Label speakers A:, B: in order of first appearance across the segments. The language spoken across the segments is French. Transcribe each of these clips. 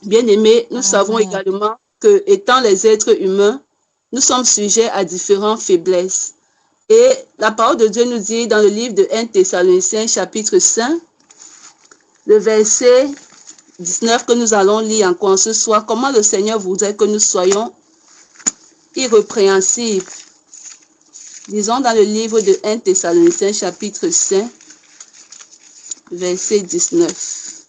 A: Bien-aimés, nous savons
B: Amen.
A: également que, étant les êtres humains, nous sommes sujets à différentes faiblesses. Et la parole de Dieu nous dit dans le livre de 1 Thessaloniciens, chapitre 5, le verset 19 que nous allons lire encore ce soir, comment le Seigneur voudrait que nous soyons irrépréhensibles. Lisons dans le livre de 1 Thessaloniciens, chapitre 5, verset 19.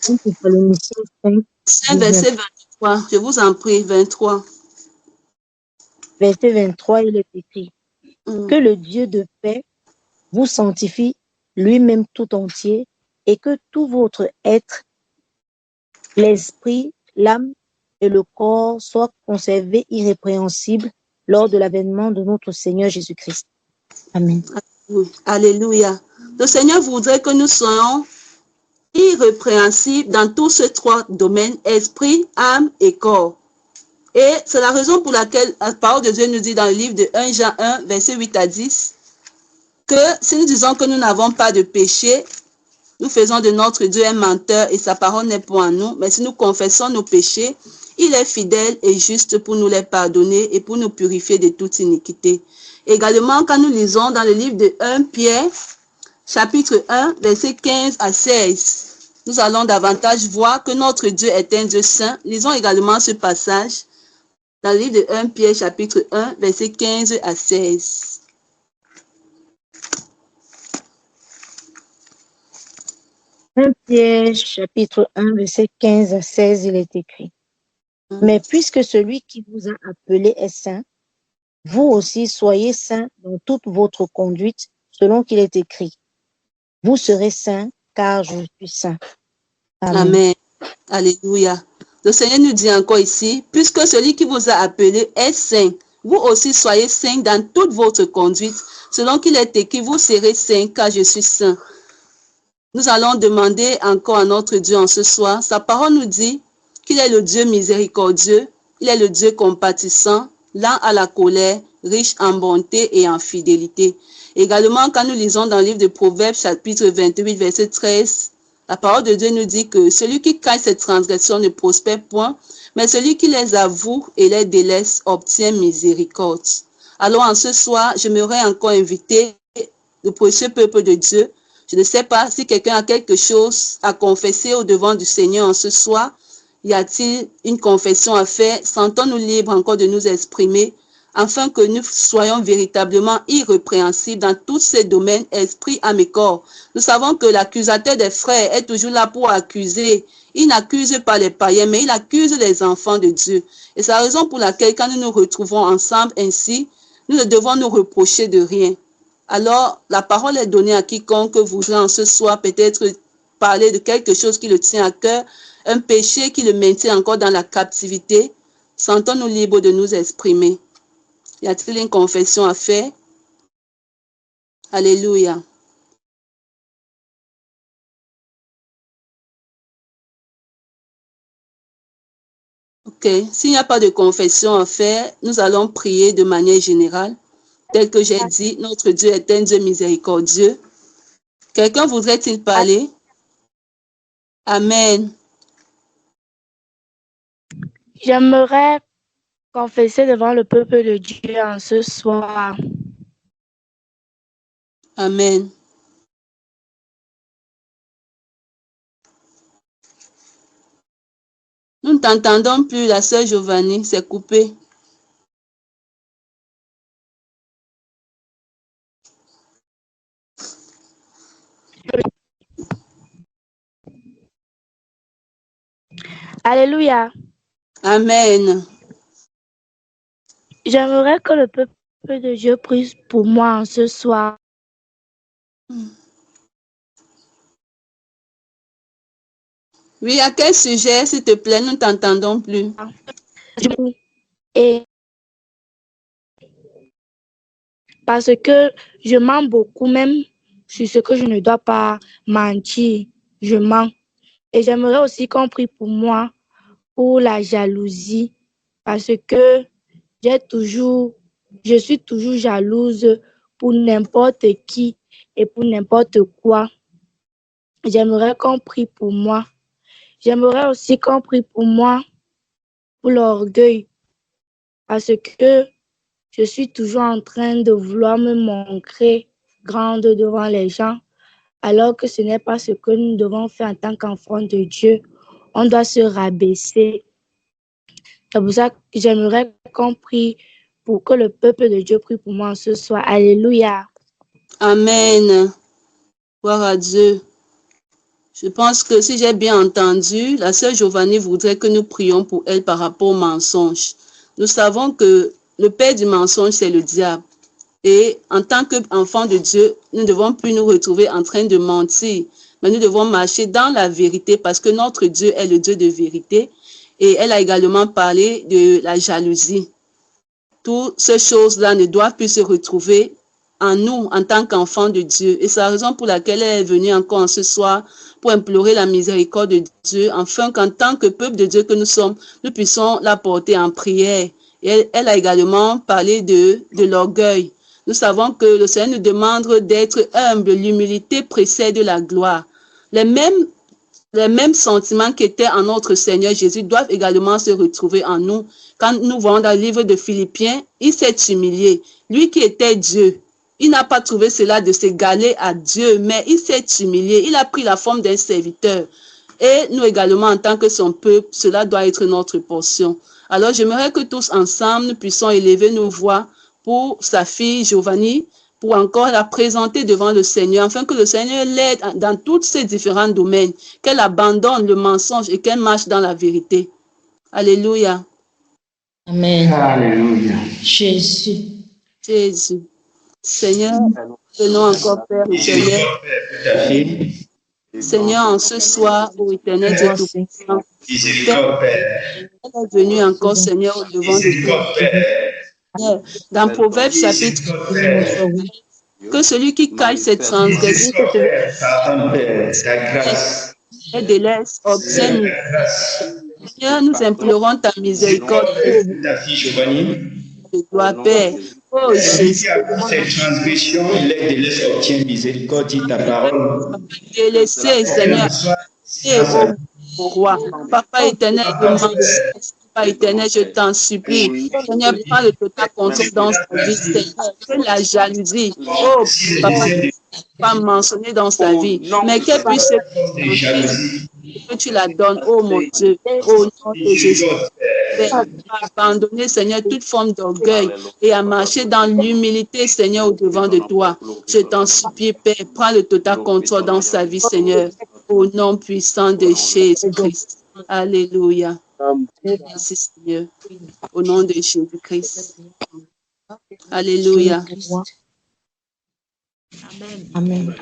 B: 1 Thessaloniciens 5,
A: 5,
B: 19.
A: verset 23. Je vous en prie, 23.
B: Verset 23, il est écrit que le Dieu de paix vous sanctifie lui-même tout entier et que tout votre être, l'esprit, l'âme et le corps soient conservés irrépréhensibles lors de l'avènement de notre Seigneur Jésus-Christ. Amen.
A: Oui. Alléluia. Le Seigneur voudrait que nous soyons irrépréhensibles dans tous ces trois domaines, esprit, âme et corps. Et c'est la raison pour laquelle la parole de Dieu nous dit dans le livre de 1 Jean 1, verset 8 à 10, que si nous disons que nous n'avons pas de péché, nous faisons de notre Dieu un menteur et sa parole n'est point en nous. Mais si nous confessons nos péchés, il est fidèle et juste pour nous les pardonner et pour nous purifier de toute iniquité. Également, quand nous lisons dans le livre de 1 Pierre, chapitre 1, verset 15 à 16, nous allons davantage voir que notre Dieu est un Dieu saint. Lisons également ce passage dans le livre de 1 Pierre, chapitre 1, verset 15 à 16.
B: 1 Pierre, chapitre 1, verset 15 à 16, il est écrit. Mais puisque celui qui vous a appelé est saint, vous aussi soyez saints dans toute votre conduite, selon qu'il est écrit. Vous serez saints, car je suis saint. Amen.
A: Amen. Alléluia. Le Seigneur nous dit encore ici, puisque celui qui vous a appelé est saint, vous aussi soyez saints dans toute votre conduite, selon qu'il est écrit, vous serez saints, car je suis saint. Nous allons demander encore à notre Dieu en ce soir. Sa parole nous dit qu'il est le Dieu miséricordieux, il est le Dieu compatissant, lent à la colère, riche en bonté et en fidélité. Également, quand nous lisons dans le livre de Proverbes, chapitre 28, verset 13, la parole de Dieu nous dit que celui qui cache ses transgressions ne prospère point, mais celui qui les avoue et les délaisse obtient miséricorde. Alors, en ce soir, j'aimerais encore inviter le précieux peuple de Dieu. Je ne sais pas si quelqu'un a quelque chose à confesser au devant du Seigneur en ce soir. Y a-t-il une confession à faire? Sentons-nous libres encore de nous exprimer afin que nous soyons véritablement irrépréhensibles dans tous ces domaines, esprit, âme et corps. Nous savons que l'accusateur des frères est toujours là pour accuser. Il n'accuse pas les païens, mais il accuse les enfants de Dieu. Et c'est la raison pour laquelle quand nous nous retrouvons ensemble ainsi, nous ne devons nous reprocher de rien. Alors, la parole est donnée à quiconque voudrait en ce soir peut-être parler de quelque chose qui le tient à cœur, un péché qui le maintient encore dans la captivité. Sentons-nous libres de nous exprimer. Y a-t-il une confession à faire? Alléluia. Ok, s'il n'y a pas de confession à faire, nous allons prier de manière générale. Tel que j'ai dit, notre Dieu est un Dieu miséricordieux. Quelqu'un voudrait-il parler? Amen.
C: J'aimerais confesser devant le peuple de Dieu en ce soir.
A: Amen. Nous ne t'entendons plus, la sœur Giovanni, c'est coupé.
C: Alléluia.
A: Amen.
C: J'aimerais que le peuple de Dieu prie pour moi en ce soir.
A: Oui, à quel sujet, s'il te plaît, nous ne t'entendons plus.
C: Et parce que je mens beaucoup, même sur ce que je ne dois pas mentir, je mens. Et j'aimerais aussi qu'on prie pour moi, pour la jalousie, parce que je suis toujours jalouse pour n'importe qui et pour n'importe quoi. j'aimerais qu'on prie pour moi. J'aimerais aussi qu'on prie pour moi, pour l'orgueil, parce que je suis toujours en train de vouloir me montrer grande devant les gens, alors que ce n'est pas ce que nous devons faire en tant qu'enfants de Dieu. On doit se rabaisser. C'est pour ça que j'aimerais qu'on prie pour que le peuple de Dieu prie pour moi ce soir. Alléluia.
A: Amen. Gloire à Dieu. Je pense que si j'ai bien entendu, la sœur Giovanni voudrait que nous prions pour elle par rapport au mensonge. Nous savons que le père du mensonge, c'est le diable. Et en tant qu'enfants de Dieu, nous ne devons plus nous retrouver en train de mentir, mais nous devons marcher dans la vérité parce que notre Dieu est le Dieu de vérité. Et elle a également parlé de la jalousie. Toutes ces choses-là ne doivent plus se retrouver en nous en tant qu'enfants de Dieu. Et c'est la raison pour laquelle elle est venue encore ce soir pour implorer la miséricorde de Dieu, afin qu'en tant que peuple de Dieu que nous sommes, nous puissions la porter en prière. Et elle a également parlé de l'orgueil. Nous savons que le Seigneur nous demande d'être humble. L'humilité précède la gloire. Les mêmes sentiments qui étaient en notre Seigneur Jésus doivent également se retrouver en nous. Quand nous voyons dans le livre de Philippiens, il s'est humilié. Lui qui était Dieu, il n'a pas trouvé cela de s'égaler à Dieu, mais il s'est humilié. Il a pris la forme d'un serviteur. Et nous également, en tant que son peuple, cela doit être notre portion. Alors, j'aimerais que tous ensemble, nous puissions élever nos voix pour sa fille Giovanni, pour encore la présenter devant le Seigneur, afin que le Seigneur l'aide dans tous ces différents domaines, qu'elle abandonne le mensonge et qu'elle marche dans la vérité. Alléluia.
D: Amen.
E: Alléluia.
D: Jésus.
A: Jésus. Seigneur, venons encore, Père éternel. Seigneur, en ce soir, ô éternel Dieu Tout-Puissant, elle est venue encore, Seigneur, au devant de toi. Dans Proverbe chapitre 1, que celui qui cache ses transgressions et délaisse obtient. Seigneur, nous implorons ta miséricorde. De toi, Père. Oh Jésus.
E: Cette transgression, il est délaissé, obtient miséricorde, ta parole.
A: Délaissé, Seigneur. Et au roi, Papa éternel, Papa éternel, je t'en supplie. Seigneur, prends le total contrôle dans sa vie, Seigneur. Que la jalousie, oh Papa, pas mentionné dans sa vie, mais qu'elle puisse que tu la donnes, oh mon Dieu, au nom de Jésus. Abandonner, Seigneur, toute forme d'orgueil et à marcher dans l'humilité, Seigneur, au devant de toi. Je t'en supplie, Père, prends le total contrôle dans sa vie, Seigneur, au nom puissant de Jésus-Christ. Alléluia. Merci, Seigneur, au nom de Jésus-Christ. Alléluia.
B: Amen.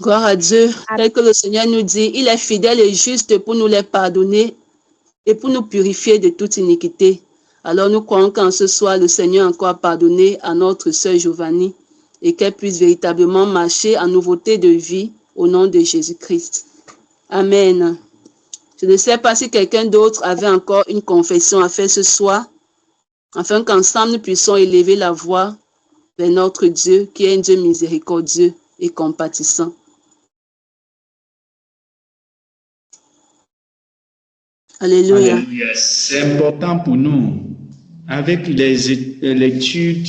A: Gloire à Dieu. Tel que le Seigneur nous dit, il est fidèle et juste pour nous les pardonner et pour nous purifier de toute iniquité. Alors nous croyons qu'en ce soir, le Seigneur a encore pardonné à notre sœur Giovanni et qu'elle puisse véritablement marcher en nouveauté de vie au nom de Jésus-Christ. Amen. Je ne sais pas si quelqu'un d'autre avait encore une confession à faire ce soir, afin qu'ensemble nous puissions élever la voix vers notre Dieu, qui est un Dieu miséricordieux et compatissant. Alléluia.
E: Alléluia. C'est important pour nous, avec les lectures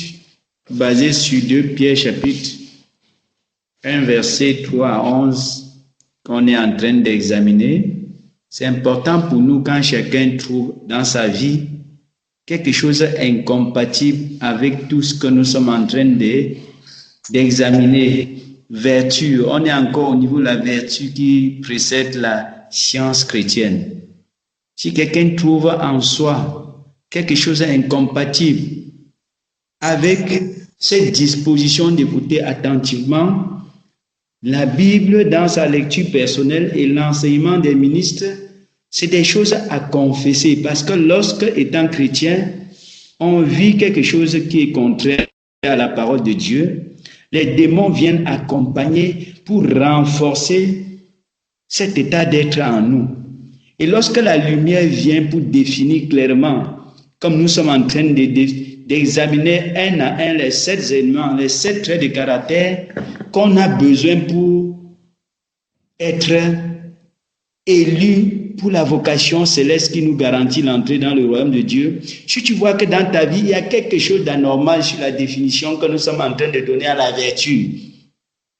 E: basées sur 2 Pierre chapitre 1, verset 3 à 11, qu'on est en train d'examiner. C'est important pour nous quand chacun trouve dans sa vie quelque chose incompatible avec tout ce que nous sommes en train d'examiner. Vertu, on est encore au niveau de la vertu qui précède la science chrétienne. Si quelqu'un trouve en soi quelque chose d'incompatible avec cette disposition d'écouter attentivement la Bible dans sa lecture personnelle et l'enseignement des ministres, c'est des choses à confesser parce que lorsque, étant chrétien, on vit quelque chose qui est contraire à la parole de Dieu, les démons viennent accompagner pour renforcer cet état d'être en nous. Et lorsque la lumière vient pour définir clairement, comme nous sommes en train d'examiner un à un les 7 éléments, les 7 traits de caractère qu'on a besoin pour être élu pour la vocation céleste qui nous garantit l'entrée dans le royaume de Dieu, si tu vois que dans ta vie, il y a quelque chose d'anormal sur la définition que nous sommes en train de donner à la vertu,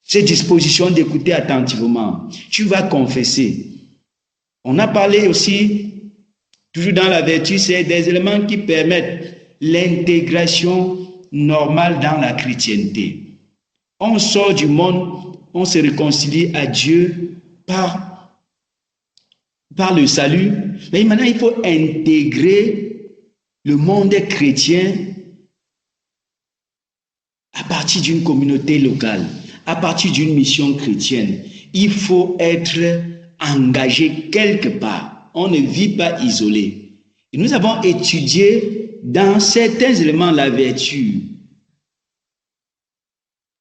E: cette disposition d'écouter attentivement, tu vas confesser. On a parlé aussi, toujours dans la vertu, c'est des éléments qui permettent l'intégration normale dans la chrétienté. On sort du monde, on se réconcilie à Dieu par le salut, mais maintenant il faut intégrer le monde chrétien à partir d'une communauté locale, à partir d'une mission chrétienne. Il faut être engagé quelque part. On ne vit pas isolé. Et nous avons étudié dans certains éléments la vertu,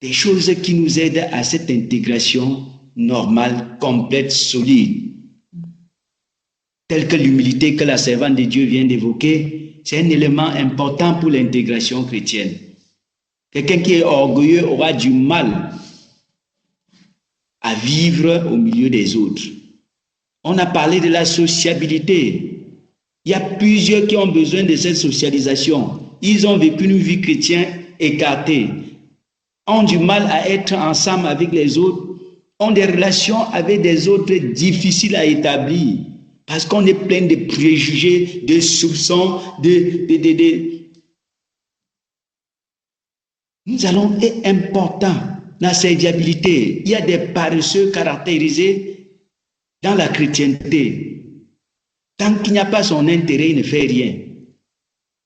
E: des choses qui nous aident à cette intégration normale, complète, solide. Telle que l'humilité que la servante de Dieu vient d'évoquer, c'est un élément important pour l'intégration chrétienne. Quelqu'un qui est orgueilleux aura du mal à vivre au milieu des autres. On a parlé de la sociabilité. Il y a plusieurs qui ont besoin de cette socialisation. Ils ont vécu une vie chrétienne écartée, ont du mal à être ensemble avec les autres, ont des relations avec des autres difficiles à établir, parce qu'on est plein de préjugés, de soupçons, Nous allons être importants. La serviabilité, il y a des paresseux caractérisés dans la chrétienté. Tant qu'il n'y a pas son intérêt, il ne fait rien.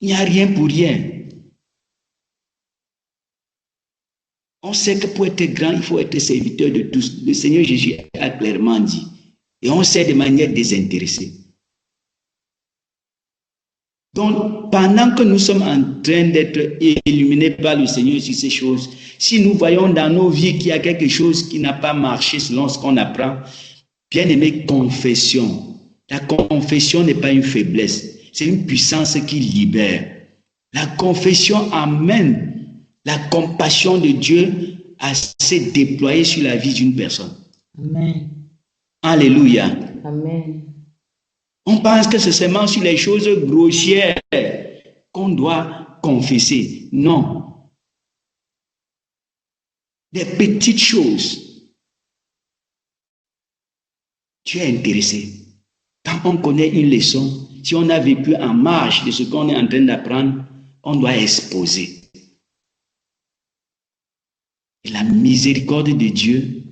E: Il n'y a rien pour rien. On sait que pour être grand, il faut être serviteur de tous. Le Seigneur Jésus a clairement dit. Et on sait de manière désintéressée. Donc, pendant que nous sommes en train d'être illuminés par le Seigneur sur ces choses, si nous voyons dans nos vies qu'il y a quelque chose qui n'a pas marché selon ce qu'on apprend, bien aimé, confession. La confession n'est pas une faiblesse, c'est une puissance qui libère. La confession amène la compassion de Dieu à se déployer sur la vie d'une personne.
D: Amen.
E: Alléluia.
D: Amen.
E: On pense que c'est seulement sur les choses grossières qu'on doit confesser. Non. Des petites choses. Tu es intéressé. Quand on connaît une leçon, si on a vécu en marge de ce qu'on est en train d'apprendre, on doit exposer. Et la miséricorde de Dieu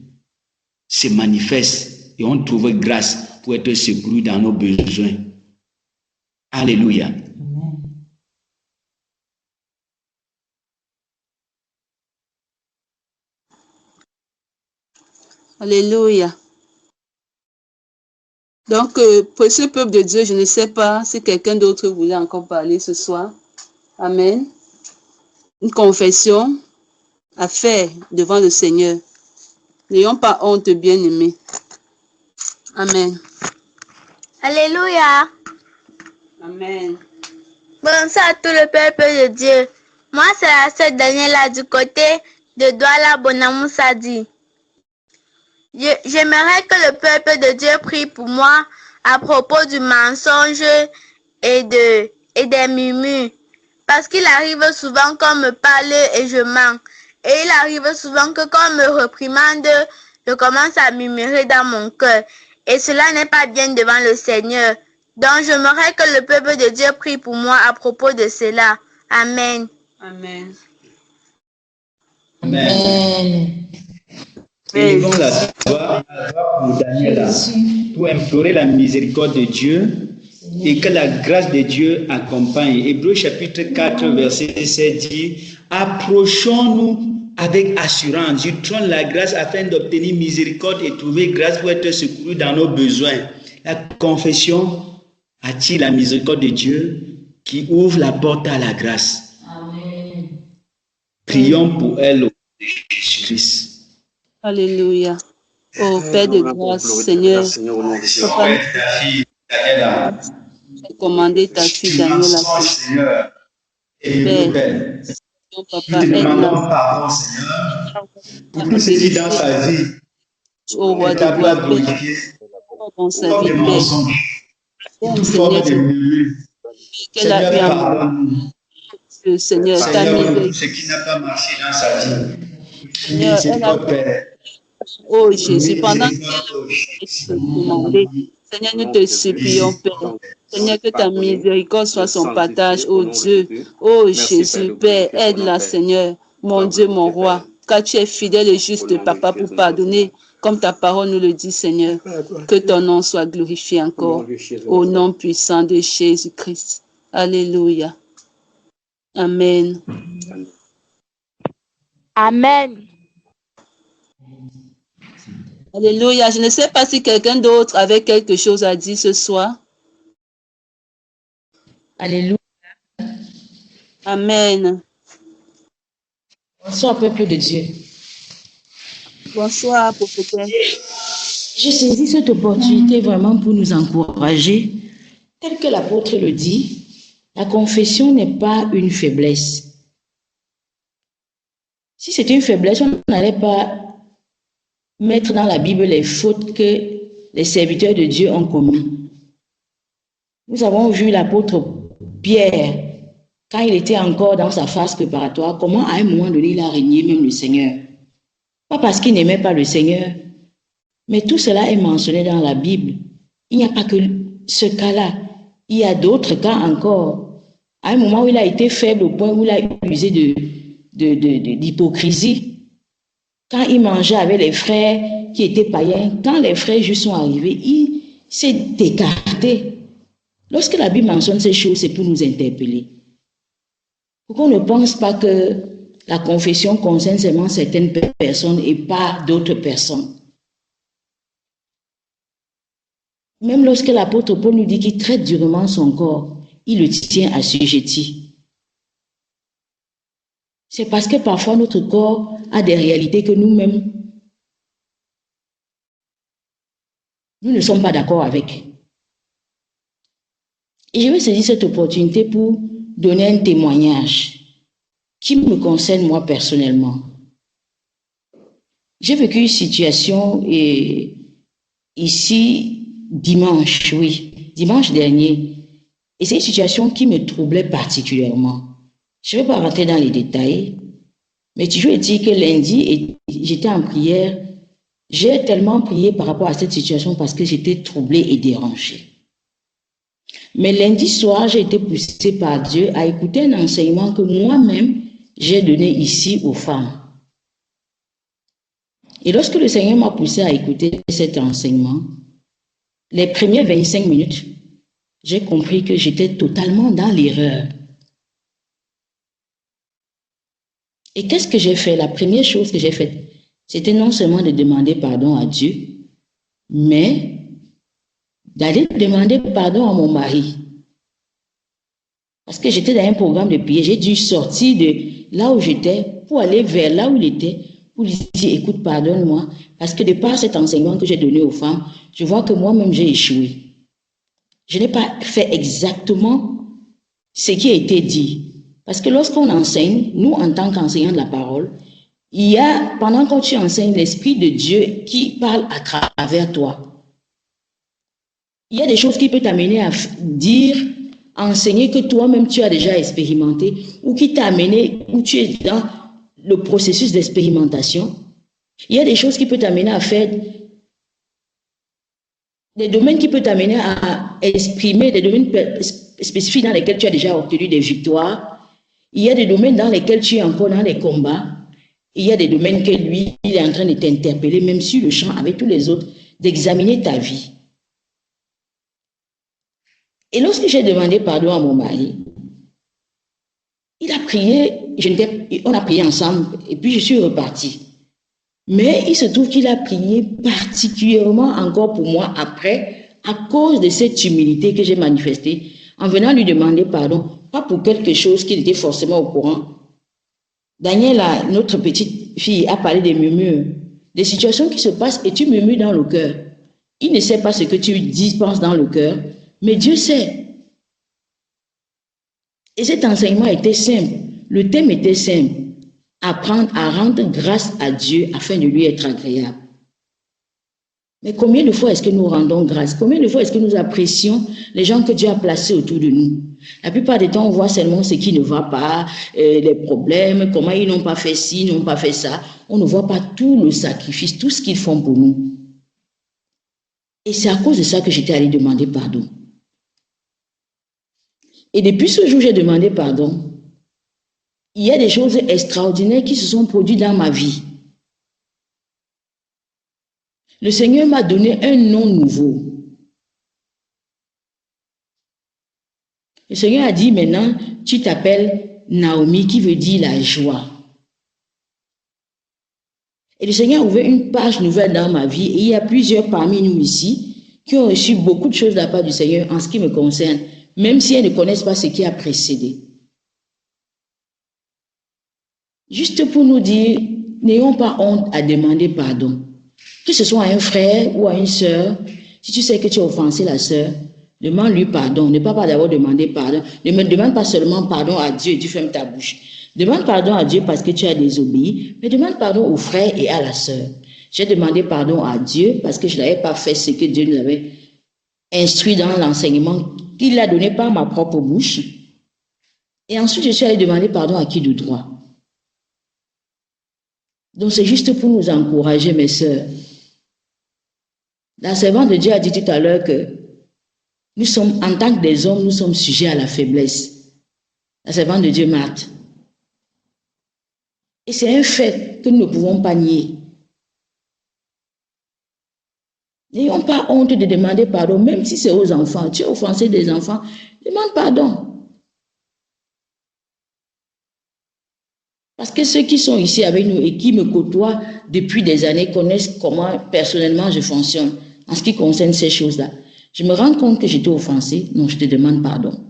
E: se manifeste et on trouve grâce pour être secouru dans nos besoins. Alléluia.
D: Amen.
A: Alléluia. Donc, pour ce peuple de Dieu, je ne sais pas si quelqu'un d'autre voulait encore parler ce soir. Amen. Une confession à faire devant le Seigneur. N'ayons pas honte, bien-aimés. Amen.
C: Alléluia.
A: Amen.
C: Bonsoir à tout le peuple de Dieu. Moi, c'est la sœur Daniela du côté de Douala Bonamoussadi. J'aimerais que le peuple de Dieu prie pour moi à propos du mensonge et des murmures. Parce qu'il arrive souvent qu'on me parle et je mens. Et il arrive souvent que quand on me reprimande, je commence à murmurer dans mon cœur. Et cela n'est pas bien devant le Seigneur. Donc j'aimerais que le peuple de Dieu prie pour moi à propos de cela. Amen.
A: Amen.
E: Amen. Élevons la voix pour Daniela, pour implorer la miséricorde de Dieu et que la grâce de Dieu accompagne. Hébreux chapitre 4, verset 7 dit, approchons-nous avec assurance du trône de la grâce afin d'obtenir miséricorde et trouver grâce pour être secourus dans nos besoins. La confession attire la miséricorde de Dieu qui ouvre la porte à la grâce.
D: Amen.
E: Prions pour elle au nom de Jésus-Christ.
A: Alléluia. Ô Père de grâce, Seigneur, Papa, j'ai commandé ta fille Daniela.
E: Seigneur,
A: Père,
E: nous te demandons pardon, Seigneur, pour tout ce qui est dans sa vie
A: Ô roi
E: ne
A: de
E: t'a pas
A: gloire, Père,
E: glorifié
A: dans
E: sous
A: sa
E: forme
A: vie,
E: de
A: Père.
E: mensonge,
A: Bon,
E: sous forme
A: Seigneur,
E: de murmure.
A: qu'elle a eu
E: Seigneur,
A: à
E: pardonne-nous.
A: Dieu, Seigneur, ta
E: Seigneur, pour tout
A: miséricorde,
E: ce qui n'a pas marché dans sa vie.
A: Seigneur, elle a,
E: Miséricorde, Père.
A: oh Jésus, pendant
E: Miséricorde, oh
A: qu'elle
E: Jésus.
A: te demandait, Seigneur, nous te supplions, Père. Seigneur, que ta miséricorde soit son partage, oh Dieu. Oh Jésus, Père, aide-la, Seigneur, mon Dieu, mon roi, car tu es fidèle et juste, Papa, pour pardonner, comme ta parole nous le dit, Seigneur. Que ton nom soit glorifié encore, au nom puissant de Jésus-Christ. Alléluia. Amen.
C: Amen.
A: Alléluia. Je ne sais pas si quelqu'un d'autre avait quelque chose à dire ce soir.
D: Alléluia.
A: Amen.
D: Bonsoir, peuple de Dieu.
A: Bonsoir, prophétesse.
D: J'ai saisi cette opportunité vraiment pour nous encourager. Tel que l'apôtre le dit, la confession n'est pas une faiblesse. Si c'était une faiblesse, on n'allait pas mettre dans la Bible les fautes que les serviteurs de Dieu ont commises. Nous avons vu l'apôtre Pierre, quand il était encore dans sa phase préparatoire, comment à un moment donné, il a régné même le Seigneur. Pas parce qu'il n'aimait pas le Seigneur, mais tout cela est mentionné dans la Bible. Il n'y a pas que ce cas-là. Il y a d'autres cas encore. À un moment où il a été faible au point où il a usé d'hypocrisie. Quand il mangeait avec les frères qui étaient païens, quand les frères juste sont arrivés, il s'est écarté. Lorsque la Bible mentionne ces choses, c'est pour nous interpeller. Pour qu'on ne pense pas que la confession concerne seulement certaines personnes et pas d'autres personnes. Même lorsque l'apôtre Paul nous dit qu'il traite durement son corps, il le tient assujetti. C'est parce que parfois notre corps a des réalités que nous-mêmes, nous ne sommes pas d'accord avec. Et je vais saisir cette opportunité pour donner un témoignage qui me concerne moi personnellement. J'ai vécu une situation ici dimanche dernier. Et c'est une situation qui me troublait particulièrement. Je ne vais pas rentrer dans les détails, mais toujours est-il que lundi, j'étais en prière. J'ai tellement prié par rapport à cette situation parce que j'étais troublée et dérangée. Mais lundi soir, j'ai été poussée par Dieu à écouter un enseignement que moi-même, j'ai donné ici aux femmes. Et lorsque le Seigneur m'a poussé à écouter cet enseignement, les premières 25 minutes, j'ai compris que j'étais totalement dans l'erreur. Et qu'est-ce que j'ai fait? La première chose que j'ai faite, c'était non seulement de demander pardon à Dieu, mais d'aller demander pardon à mon mari. Parce que j'étais dans un programme de prière, j'ai dû sortir de là où j'étais pour aller vers là où il était, pour lui dire, écoute, pardonne-moi, parce que de par cet enseignement que j'ai donné aux femmes, je vois que moi-même j'ai échoué. Je n'ai pas fait exactement ce qui a été dit. Parce que lorsqu'on enseigne, nous, en tant qu'enseignants de la parole, il y a, pendant que tu enseignes, l'Esprit de Dieu qui parle à travers toi. Il y a des choses qui peuvent t'amener à dire, à enseigner que toi-même tu as déjà expérimenté, ou qui t'a amené, où tu es dans le processus d'expérimentation. Il y a des choses qui peuvent t'amener à faire, des domaines qui peuvent t'amener à exprimer, des domaines spécifiques dans lesquels tu as déjà obtenu des victoires. Il y a des domaines dans lesquels tu es encore dans les combats. Il y a des domaines que lui, il est en train de t'interpeller, même sur le champ, avec tous les autres, d'examiner ta vie. Et lorsque j'ai demandé pardon à mon mari, il a prié, on a prié ensemble, et puis je suis repartie. Mais il se trouve qu'il a prié particulièrement encore pour moi après, à cause de cette humilité que j'ai manifestée, en venant lui demander pardon, pas pour quelque chose qu'il était forcément au courant. Daniela, notre petite fille, a parlé des murmures, des situations qui se passent et tu murmures dans le cœur. Il ne sait pas ce que tu dis, penses dans le cœur, mais Dieu sait. Et cet enseignement était simple. Le thème était simple. Apprendre à rendre grâce à Dieu afin de lui être agréable. Mais combien de fois est-ce que nous rendons grâce? Combien de fois est-ce que nous apprécions les gens que Dieu a placés autour de nous? La plupart des temps, on voit seulement ce qui ne va pas, les problèmes, comment ils n'ont pas fait ci, ils n'ont pas fait ça. On ne voit pas tout le sacrifice, tout ce qu'ils font pour nous. Et c'est à cause de ça que j'étais allée demander pardon. Et depuis ce jour, j'ai demandé pardon. Il y a des choses extraordinaires qui se sont produites dans ma vie. Le Seigneur m'a donné un nom nouveau. Le Seigneur a dit maintenant, tu t'appelles Naomi, qui veut dire la joie. Et le Seigneur a ouvert une page nouvelle dans ma vie. Et il y a plusieurs parmi nous ici qui ont reçu beaucoup de choses de la part du Seigneur en ce qui me concerne, même si elles ne connaissent pas ce qui a précédé. Juste pour nous dire, n'ayons pas honte à demander pardon. Que ce soit à un frère ou à une sœur, si tu sais que tu as offensé la sœur, demande-lui pardon. Ne pas d'abord demander pardon. Ne me demande pas seulement pardon à Dieu et tu fermes ta bouche. Demande pardon à Dieu parce que tu as désobéi, mais demande pardon au frère et à la sœur. J'ai demandé pardon à Dieu parce que je n'avais pas fait ce que Dieu nous avait instruit dans l'enseignement qu'il a donné par ma propre bouche. Et ensuite, je suis allée demander pardon à qui de droit. Donc, c'est juste pour nous encourager, mes sœurs. La servante de Dieu a dit tout à l'heure que nous sommes, en tant que des hommes, nous sommes sujets à la faiblesse. La servante de Dieu, Marthe. Et c'est un fait que nous ne pouvons pas nier. N'ayons pas honte de demander pardon, même si c'est aux enfants. Tu as offensé des enfants, demande pardon. Parce que ceux qui sont ici avec nous et qui me côtoient depuis des années connaissent comment personnellement je fonctionne en ce qui concerne ces choses-là. Je me rends compte que j'étais offensée, non, je te demande pardon.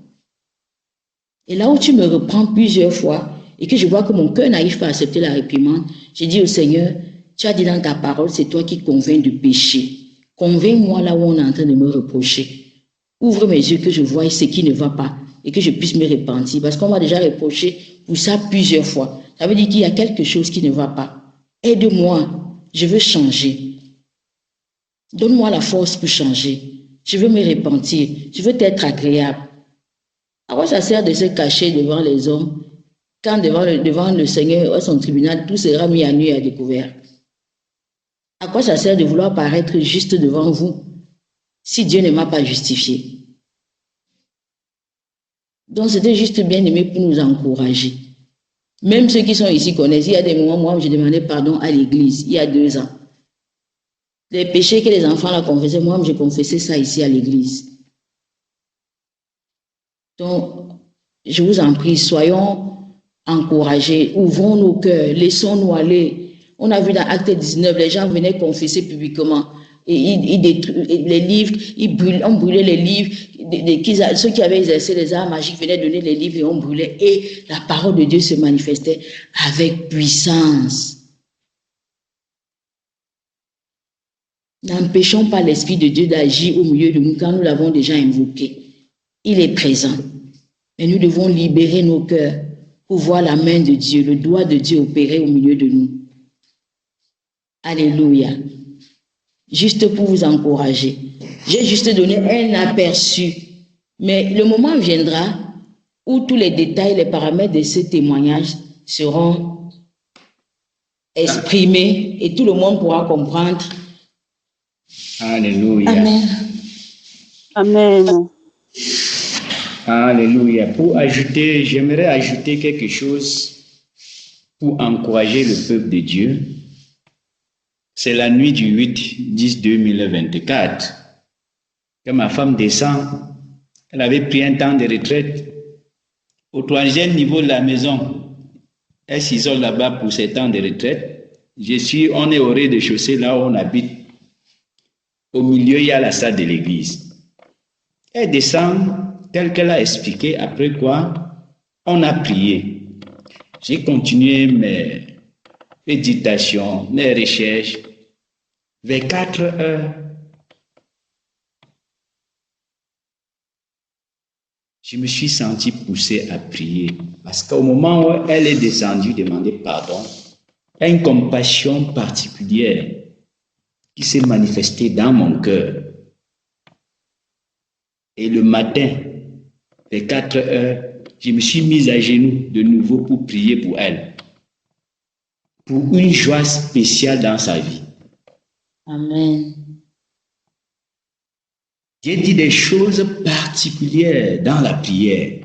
D: Et là où tu me reprends plusieurs fois et que je vois que mon cœur n'arrive pas à accepter la réprimande, j'ai dit au Seigneur, tu as dit dans ta parole, c'est toi qui convaincs du péché. Convainc-moi là où on est en train de me reprocher. Ouvre mes yeux que je voie ce qui ne va pas et que je puisse me repentir. Parce qu'on m'a déjà reproché pour ça plusieurs fois. Ça veut dire qu'il y a quelque chose qui ne va pas. Aide-moi, je veux changer. Donne-moi la force pour changer. Je veux me repentir. Je veux être agréable. À quoi ça sert de se cacher devant les hommes quand devant le Seigneur, à son tribunal, tout sera mis à nu et à découvert? À quoi ça sert de vouloir paraître juste devant vous si Dieu ne m'a pas justifié? Donc c'était juste bien aimé pour nous encourager. Même ceux qui sont ici connaissent. Il y a des moments, moi, j'ai demandé pardon à l'église, il y a 2 ans. Les péchés que les enfants ont confessés, moi, j'ai confessé ça ici à l'église. Donc, je vous en prie, soyons encouragés, ouvrons nos cœurs, laissons-nous aller. On a vu dans Acte 19, les gens venaient confesser publiquement. Et ils détruisent les livres, on brûlait les livres. Ceux qui avaient exercé les arts magiques venaient donner les livres et on brûlait. Et la parole de Dieu se manifestait avec puissance. N'empêchons pas l'Esprit de Dieu d'agir au milieu de nous quand nous l'avons déjà invoqué. Il est présent. Mais nous devons libérer nos cœurs pour voir la main de Dieu, le doigt de Dieu opérer au milieu de nous. Alléluia. Juste pour vous encourager. J'ai juste donné un aperçu. Mais le moment viendra où tous les détails, les paramètres de ce témoignage seront exprimés et tout le monde pourra comprendre.
E: Alléluia.
D: Amen.
A: Amen.
E: Alléluia. J'aimerais ajouter quelque chose pour encourager le peuple de Dieu. C'est la nuit du 8-10-2024 que ma femme descend. Elle avait pris un temps de retraite. Au 3e niveau de la maison, elle s'isole là-bas pour ses temps de retraite. On est au rez-de-chaussée, là où on habite. Au milieu, il y a la salle de l'église. Elle descend tel qu'elle a expliqué, après quoi on a prié. J'ai continué mes méditations, mes recherches. Vers 4 heures, je me suis senti poussé à prier. Parce qu'au moment où elle est descendue demander pardon, il y a une compassion particulière qui s'est manifestée dans mon cœur. Et le matin, vers 4 heures, je me suis mise à genoux de nouveau pour prier pour elle, pour une joie spéciale dans sa vie.
D: Amen.
E: J'ai dit des choses particulières dans la prière.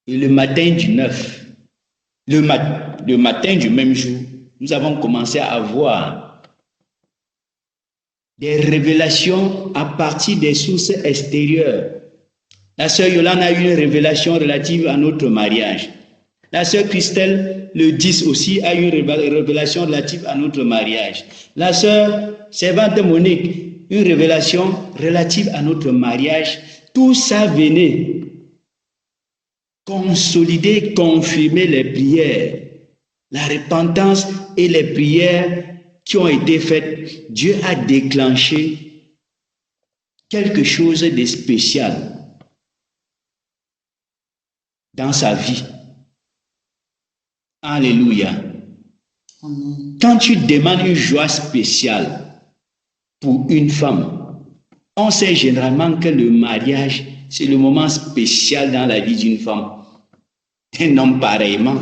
E: Et le matin du 9, le matin du même jour, nous avons commencé à avoir des révélations à partir des sources extérieures. La sœur Yolande a eu une révélation relative à notre mariage. La sœur Christelle, le 10 aussi, a eu une révélation relative à notre mariage. La sœur servante Monique, une révélation relative à notre mariage. Tout ça venait consolider, confirmer les prières, la repentance et les prières qui ont été faites. Dieu a déclenché quelque chose de spécial dans sa vie. Alléluia.
D: Amen.
E: Quand tu demandes une joie spéciale pour une femme, on sait généralement que le mariage, c'est le moment spécial dans la vie d'une femme. Un homme pareillement.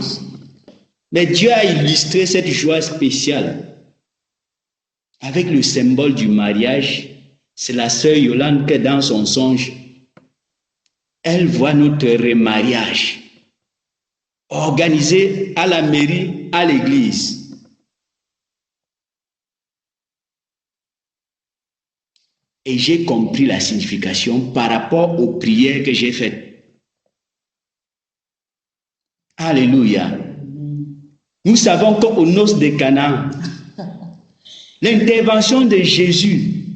E: Mais Dieu a illustré cette joie spéciale avec le symbole du mariage. C'est la sœur Yolande que dans son songe, elle voit notre remariage organisé à la mairie, à l'église. Et j'ai compris la signification par rapport aux prières que j'ai faites. Alléluia. Nous savons qu'aux noces de Canaan, l'intervention de Jésus,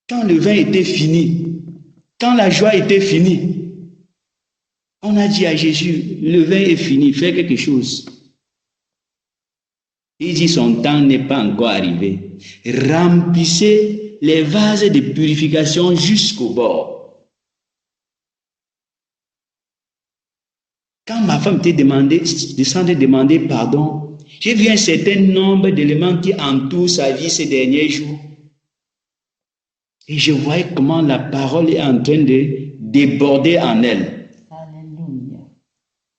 E: quand le vin était fini, quand la joie était finie, on a dit à Jésus, le vin est fini, fais quelque chose. Il dit, son temps n'est pas encore arrivé. Remplissez les vases de purification jusqu'au bord. Quand ma femme descendait demander pardon, j'ai vu un certain nombre d'éléments qui entourent sa vie ces derniers jours. Et je voyais comment la parole est en train de déborder en elle.
D: Alléluia.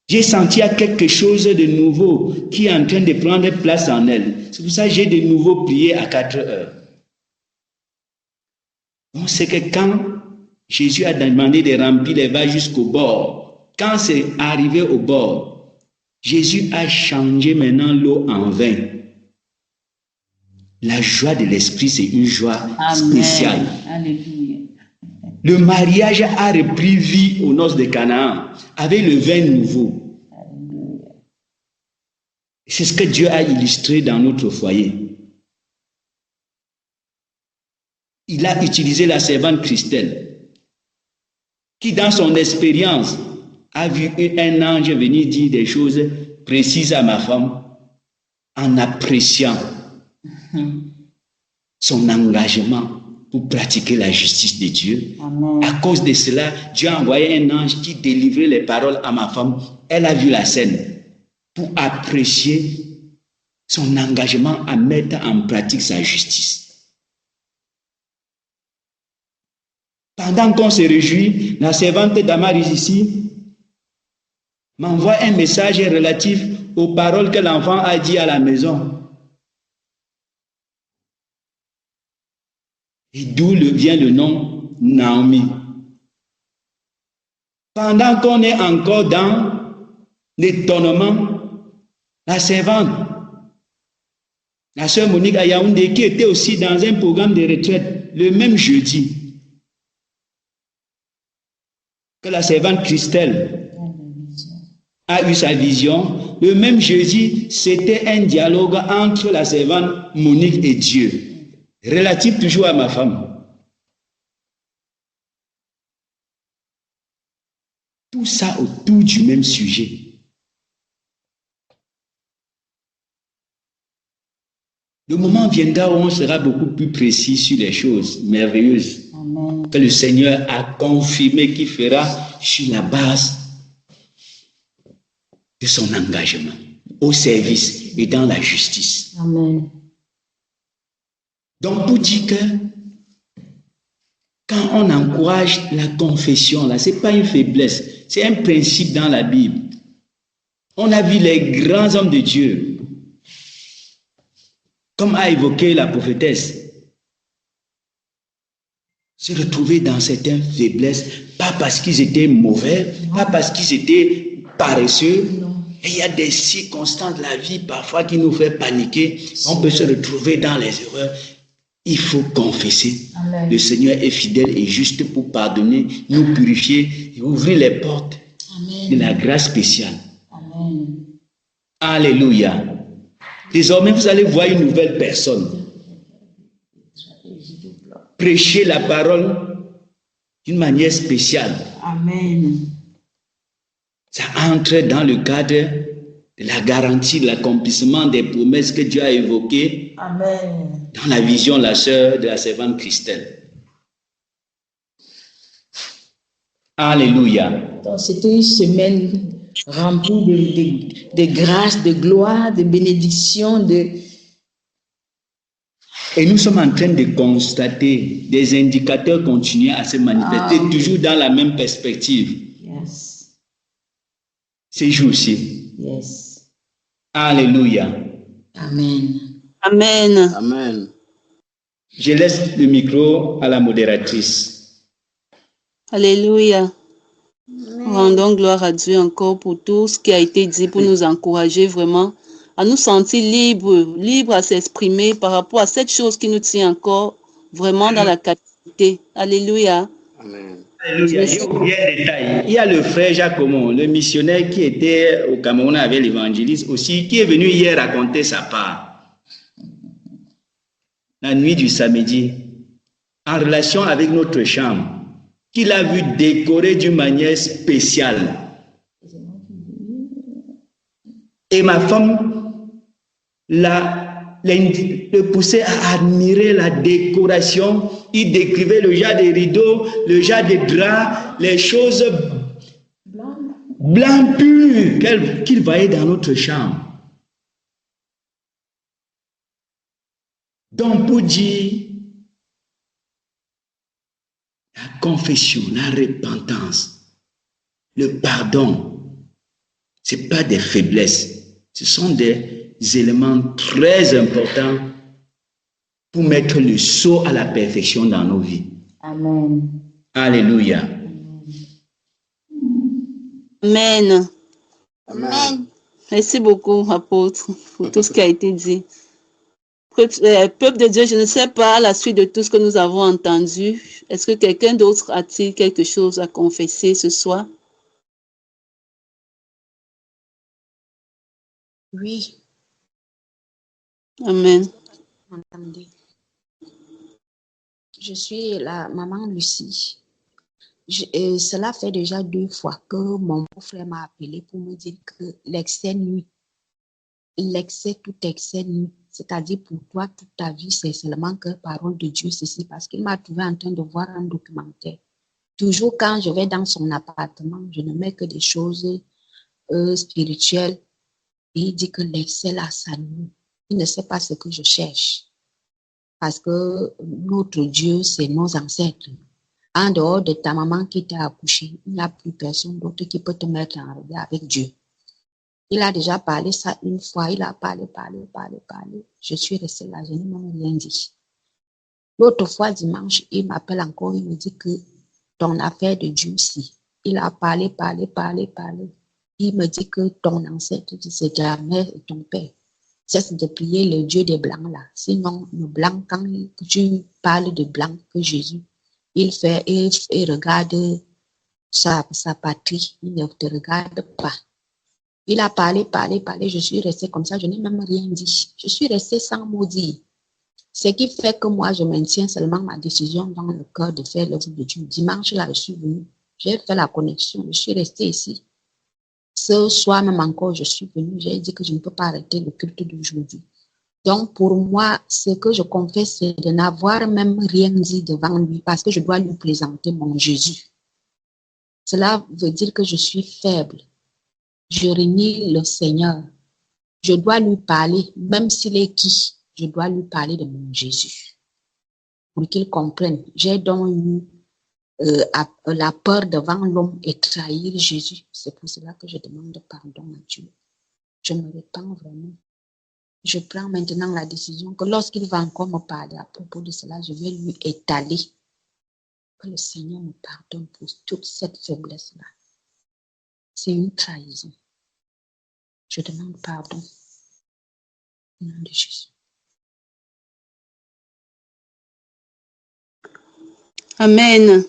E: J'ai senti quelque chose de nouveau qui est en train de prendre place en elle. C'est pour ça que j'ai de nouveau prié à 4 heures. On sait que quand Jésus a demandé de remplir les vases jusqu'au bord, quand c'est arrivé au bord, Jésus a changé maintenant l'eau en vin. La joie de l'esprit, c'est une joie spéciale.
D: Alléluia.
E: Le mariage a repris vie aux noces de Canaan avec le vin nouveau.
D: Alléluia.
E: C'est ce que Dieu a illustré dans notre foyer. Il a utilisé la servante Christelle, qui dans son expérience a vu un ange venir dire des choses précises à ma femme en appréciant son engagement pour pratiquer la justice de Dieu.
D: Amen.
E: À cause de cela, Dieu a envoyé un ange qui délivrait les paroles à ma femme. Elle a vu la scène pour apprécier son engagement à mettre en pratique sa justice. Pendant qu'on se réjouit, la servante Damaris ici m'envoie un message relatif aux paroles que l'enfant a dit à la maison. Et d'où vient le nom Naomi. Pendant qu'on est encore dans l'étonnement, la servante, la sœur Monique à Yaoundé, qui était aussi dans un programme de retraite le même jeudi, que la servante Christelle a eu sa vision, le même jeudi, c'était un dialogue entre la servante Monique et Dieu, relatif toujours à ma femme. Tout ça autour du même sujet. Le moment viendra où on sera beaucoup plus précis sur les choses merveilleuses.
D: Amen.
E: Que le Seigneur a confirmé qu'il fera sur la base de son engagement au service et dans la justice.
D: Amen.
E: Donc, pour dire que quand on encourage la confession, là, ce n'est pas une faiblesse, c'est un principe dans la Bible. On a vu les grands hommes de Dieu, comme a évoqué la prophétesse, se retrouver dans certaines faiblesses, pas parce qu'ils étaient mauvais, pas parce qu'ils étaient paresseux. Et il y a des circonstances de la vie parfois qui nous fait paniquer. On peut se retrouver dans les erreurs. Il faut confesser.
D: Amen.
E: Le Seigneur est fidèle et juste pour pardonner, nous purifier et ouvrir les portes de la grâce spéciale.
D: Amen.
E: Alléluia. Désormais, vous allez voir une nouvelle personne. Prêcher la parole d'une manière spéciale.
D: Amen.
E: Ça entre dans le cadre de la garantie de l'accomplissement des promesses que Dieu a évoquées.
D: Amen.
E: Dans la vision de la sœur de la servante Christelle. Alléluia.
D: Donc, c'était une semaine remplie de grâce, de gloire, de bénédiction,
E: Et nous sommes en train de constater des indicateurs continuent à se manifester, toujours dans la même perspective.
D: Yes.
E: Ces jours-ci.
D: Yes.
E: Alléluia.
D: Amen.
A: Amen.
F: Amen.
E: Je laisse le micro à la modératrice.
A: Alléluia. Rendons gloire à Dieu encore pour tout ce qui a été dit, pour nous encourager vraiment à nous sentir libres à s'exprimer par rapport à cette chose qui nous tient encore vraiment dans la captivité. Alléluia.
F: Amen.
E: Alléluia. J'ai oublié un détail. Il y a le frère Jacomon, le missionnaire qui était au Cameroun avec l'évangéliste aussi, qui est venu hier raconter sa part. La nuit du samedi, en relation avec notre chambre, qu'il a vu décorer d'une manière spéciale. Et ma femme le poussait à admirer la décoration. Il décrivait le genre de rideaux, le genre de draps, les choses blancs purs qu'il voyait dans notre chambre. Donc, pour dire la confession, la repentance, le pardon, ce n'est pas des faiblesses, ce sont des éléments très importants pour mettre le saut à la perfection dans nos vies.
D: Amen.
E: Alléluia.
A: Amen.
F: Amen.
A: Merci beaucoup, apôtre, pour tout ce qui a été dit. Peuple de Dieu, je ne sais pas la suite de tout ce que nous avons entendu. Est-ce que quelqu'un d'autre a-t-il quelque chose à confesser ce soir?
G: Oui,
A: Amen.
G: entendez. Je suis la maman Lucie. Cela fait déjà 2 fois que mon beau-frère m'a appelé pour me dire que l'excès nuit. Tout excès nuit. C'est-à-dire pour toi, toute ta vie, c'est seulement que parole de Dieu, ceci, parce qu'il m'a trouvé en train de voir un documentaire. Toujours quand je vais dans son appartement, je ne mets que des choses spirituelles. Et il dit que l'excès là, ça nuit. Il ne sait pas ce que je cherche. Parce que notre Dieu, c'est nos ancêtres. En dehors de ta maman qui t'a accouché, il n'y a plus personne d'autre qui peut te mettre en regard avec Dieu. Il a déjà parlé ça une fois, il a parlé. Je suis restée là, je n'ai même rien dit. L'autre fois, dimanche, il m'appelle encore, il me dit que ton affaire de Dieu, si. Il a parlé. Il me dit que ton ancêtre, c'est ta mère et ton père. Cesse de prier le Dieu des Blancs là. Sinon, le Blanc, quand tu parles de Blanc, que Jésus, il regarde sa patrie, il ne te regarde pas. Il a parlé, je suis restée comme ça, je n'ai même rien dit. Je suis restée sans mot dire. Ce qui fait que moi, je maintiens seulement ma décision dans le cœur de faire l'œuvre de Dieu. Dimanche, là, je suis venue, j'ai fait la connexion, je suis restée ici. Ce soir même encore, je suis venue, j'ai dit que je ne peux pas arrêter le culte d'aujourd'hui. Donc, pour moi, ce que je confesse, c'est de n'avoir même rien dit devant lui parce que je dois lui présenter mon Jésus. Cela veut dire que je suis faible. Je renie le Seigneur. Je dois lui parler, même s'il est qui, je dois lui parler de mon Jésus. Pour qu'il comprenne. J'ai donc eu la peur devant l'homme et trahir Jésus. C'est pour cela que je demande pardon à Dieu. Je me répands vraiment. Je prends maintenant la décision que lorsqu'il va encore me parler à propos de cela, je vais lui étaler. Que le Seigneur me pardonne pour toute cette faiblesse-là. C'est une trahison. Je demande pardon. Au nom de Jésus.
A: Amen.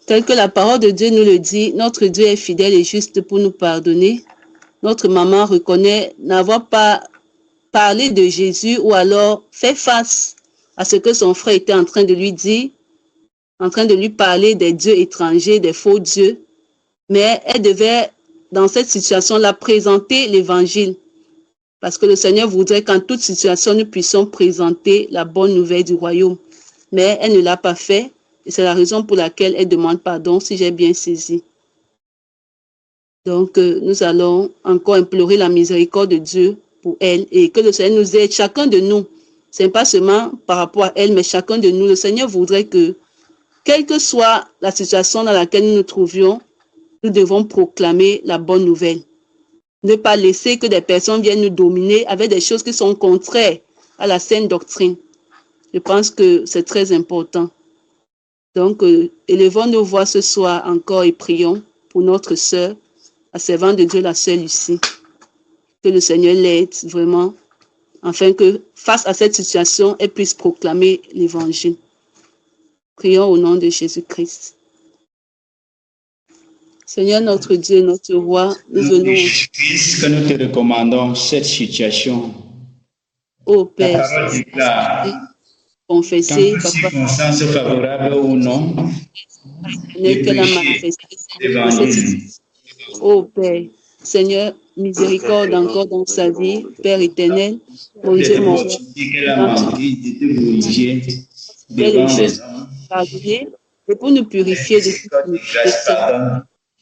A: Tel que la parole de Dieu nous le dit, notre Dieu est fidèle et juste pour nous pardonner. Notre maman reconnaît n'avoir pas parlé de Jésus ou alors fait face à ce que son frère était en train de lui dire, en train de lui parler des dieux étrangers, des faux dieux. Mais elle devait, dans cette situation-là, présenter l'évangile. Parce que le Seigneur voudrait qu'en toute situation, nous puissions présenter la bonne nouvelle du royaume. Mais elle ne l'a pas fait. Et c'est la raison pour laquelle elle demande pardon, si j'ai bien saisi. Donc, nous allons encore implorer la miséricorde de Dieu pour elle et que le Seigneur nous aide, chacun de nous. Ce n'est pas seulement par rapport à elle, mais chacun de nous. Le Seigneur voudrait que, quelle que soit la situation dans laquelle nous nous trouvions, nous devons proclamer la bonne nouvelle. Ne pas laisser que des personnes viennent nous dominer avec des choses qui sont contraires à la saine doctrine. Je pense que c'est très important. Donc, élevons nos voix ce soir encore et prions pour notre sœur, la servante de Dieu, la sœur Lucie. Que le Seigneur l'aide vraiment, afin que face à cette situation, elle puisse proclamer l'évangile. Prions au nom de Jésus-Christ. Seigneur notre Dieu, notre roi, nous venons.
E: Jésus-Christ, que nous te recommandons cette situation.
A: Ô Père,
E: La parole déclare,
A: confesser,
E: qu'en circonstance favorable ou non,
A: qu'elle a manifesté l'évangile. Ô Père, Seigneur, miséricorde encore dans sa vie, Père éternel, mon Dieu, mon roi, pardonner et pour nous purifier de toute iniquité.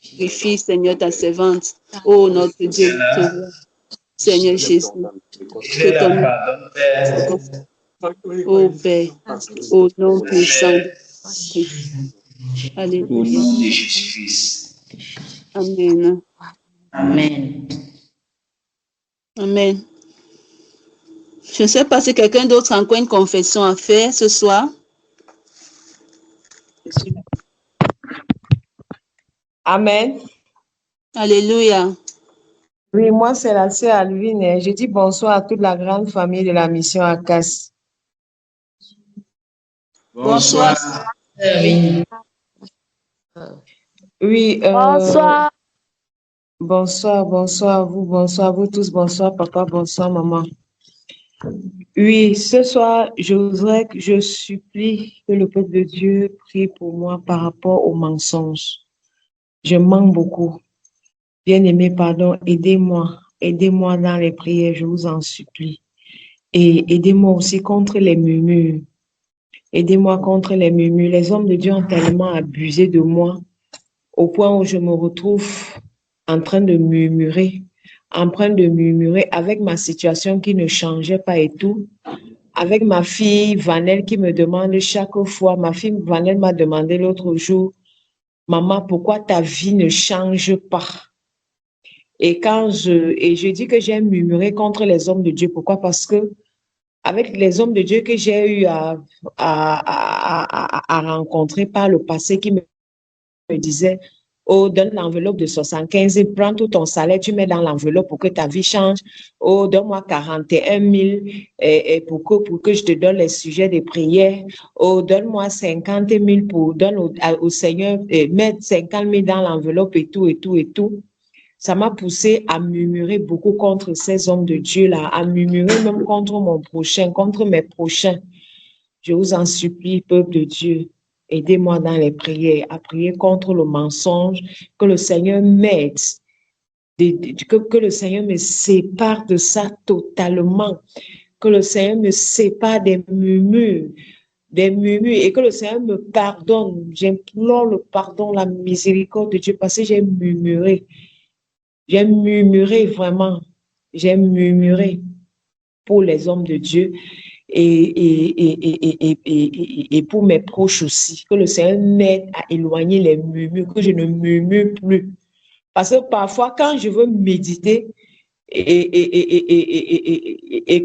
A: Purifie, Seigneur, ta servante. Ô notre Dieu, notre roi, Seigneur Jésus, que ton ô Père, au nom puissant de Christ. Alléluia.
E: Au nom de Jésus-Christ.
A: Amen.
D: Amen.
A: Amen. Je ne sais pas si quelqu'un d'autre a encore une confession à faire ce soir.
F: Amen.
A: Alléluia.
F: Oui, moi, c'est la sœur Alvine. Je dis bonsoir à toute la grande famille de la mission ACAS.
A: Bonsoir.
F: Oui.
C: Bonsoir.
F: Bonsoir à vous tous. Bonsoir, papa. Bonsoir, maman. Oui, ce soir, je supplie que le peuple de Dieu prie pour moi par rapport aux mensonges. Je mens beaucoup. Bien-aimé, pardon, aidez-moi dans les prières, je vous en supplie. Et aidez-moi aussi contre les murmures. Aidez-moi contre les murmures. Les hommes de Dieu ont tellement abusé de moi au point où je me retrouve en train de murmurer avec ma situation qui ne changeait pas et tout. Avec ma fille Vanelle qui me demande chaque fois, ma fille Vanelle m'a demandé l'autre jour, maman, pourquoi ta vie ne change pas? Et je dis que j'ai murmuré contre les hommes de Dieu. Pourquoi? Parce que avec les hommes de Dieu que j'ai eu à rencontrer par le passé qui me disaient, oh, donne l'enveloppe de 75 000, prends tout ton salaire, tu mets dans l'enveloppe pour que ta vie change. Oh, donne-moi 41 000 pour que je te donne les sujets de prière. Oh, donne-moi 50 000 donne au Seigneur, mettre 50 000 dans l'enveloppe et tout. Ça m'a poussé à murmurer beaucoup contre ces hommes de Dieu-là, à murmurer même contre mon prochain, contre mes prochains. Je vous en supplie, peuple de Dieu, aidez-moi dans les prières, à prier contre le mensonge, que le Seigneur m'aide, que le Seigneur me sépare de ça totalement, que le Seigneur me sépare des murmures, et que le Seigneur me pardonne. J'implore le pardon, la miséricorde de Dieu, parce que j'ai murmuré vraiment. j'ai murmuré pour les hommes de Dieu et pour mes proches aussi. Que le Seigneur m'aide à éloigner les murmures, que je ne murmure plus. Parce que parfois, quand je veux méditer et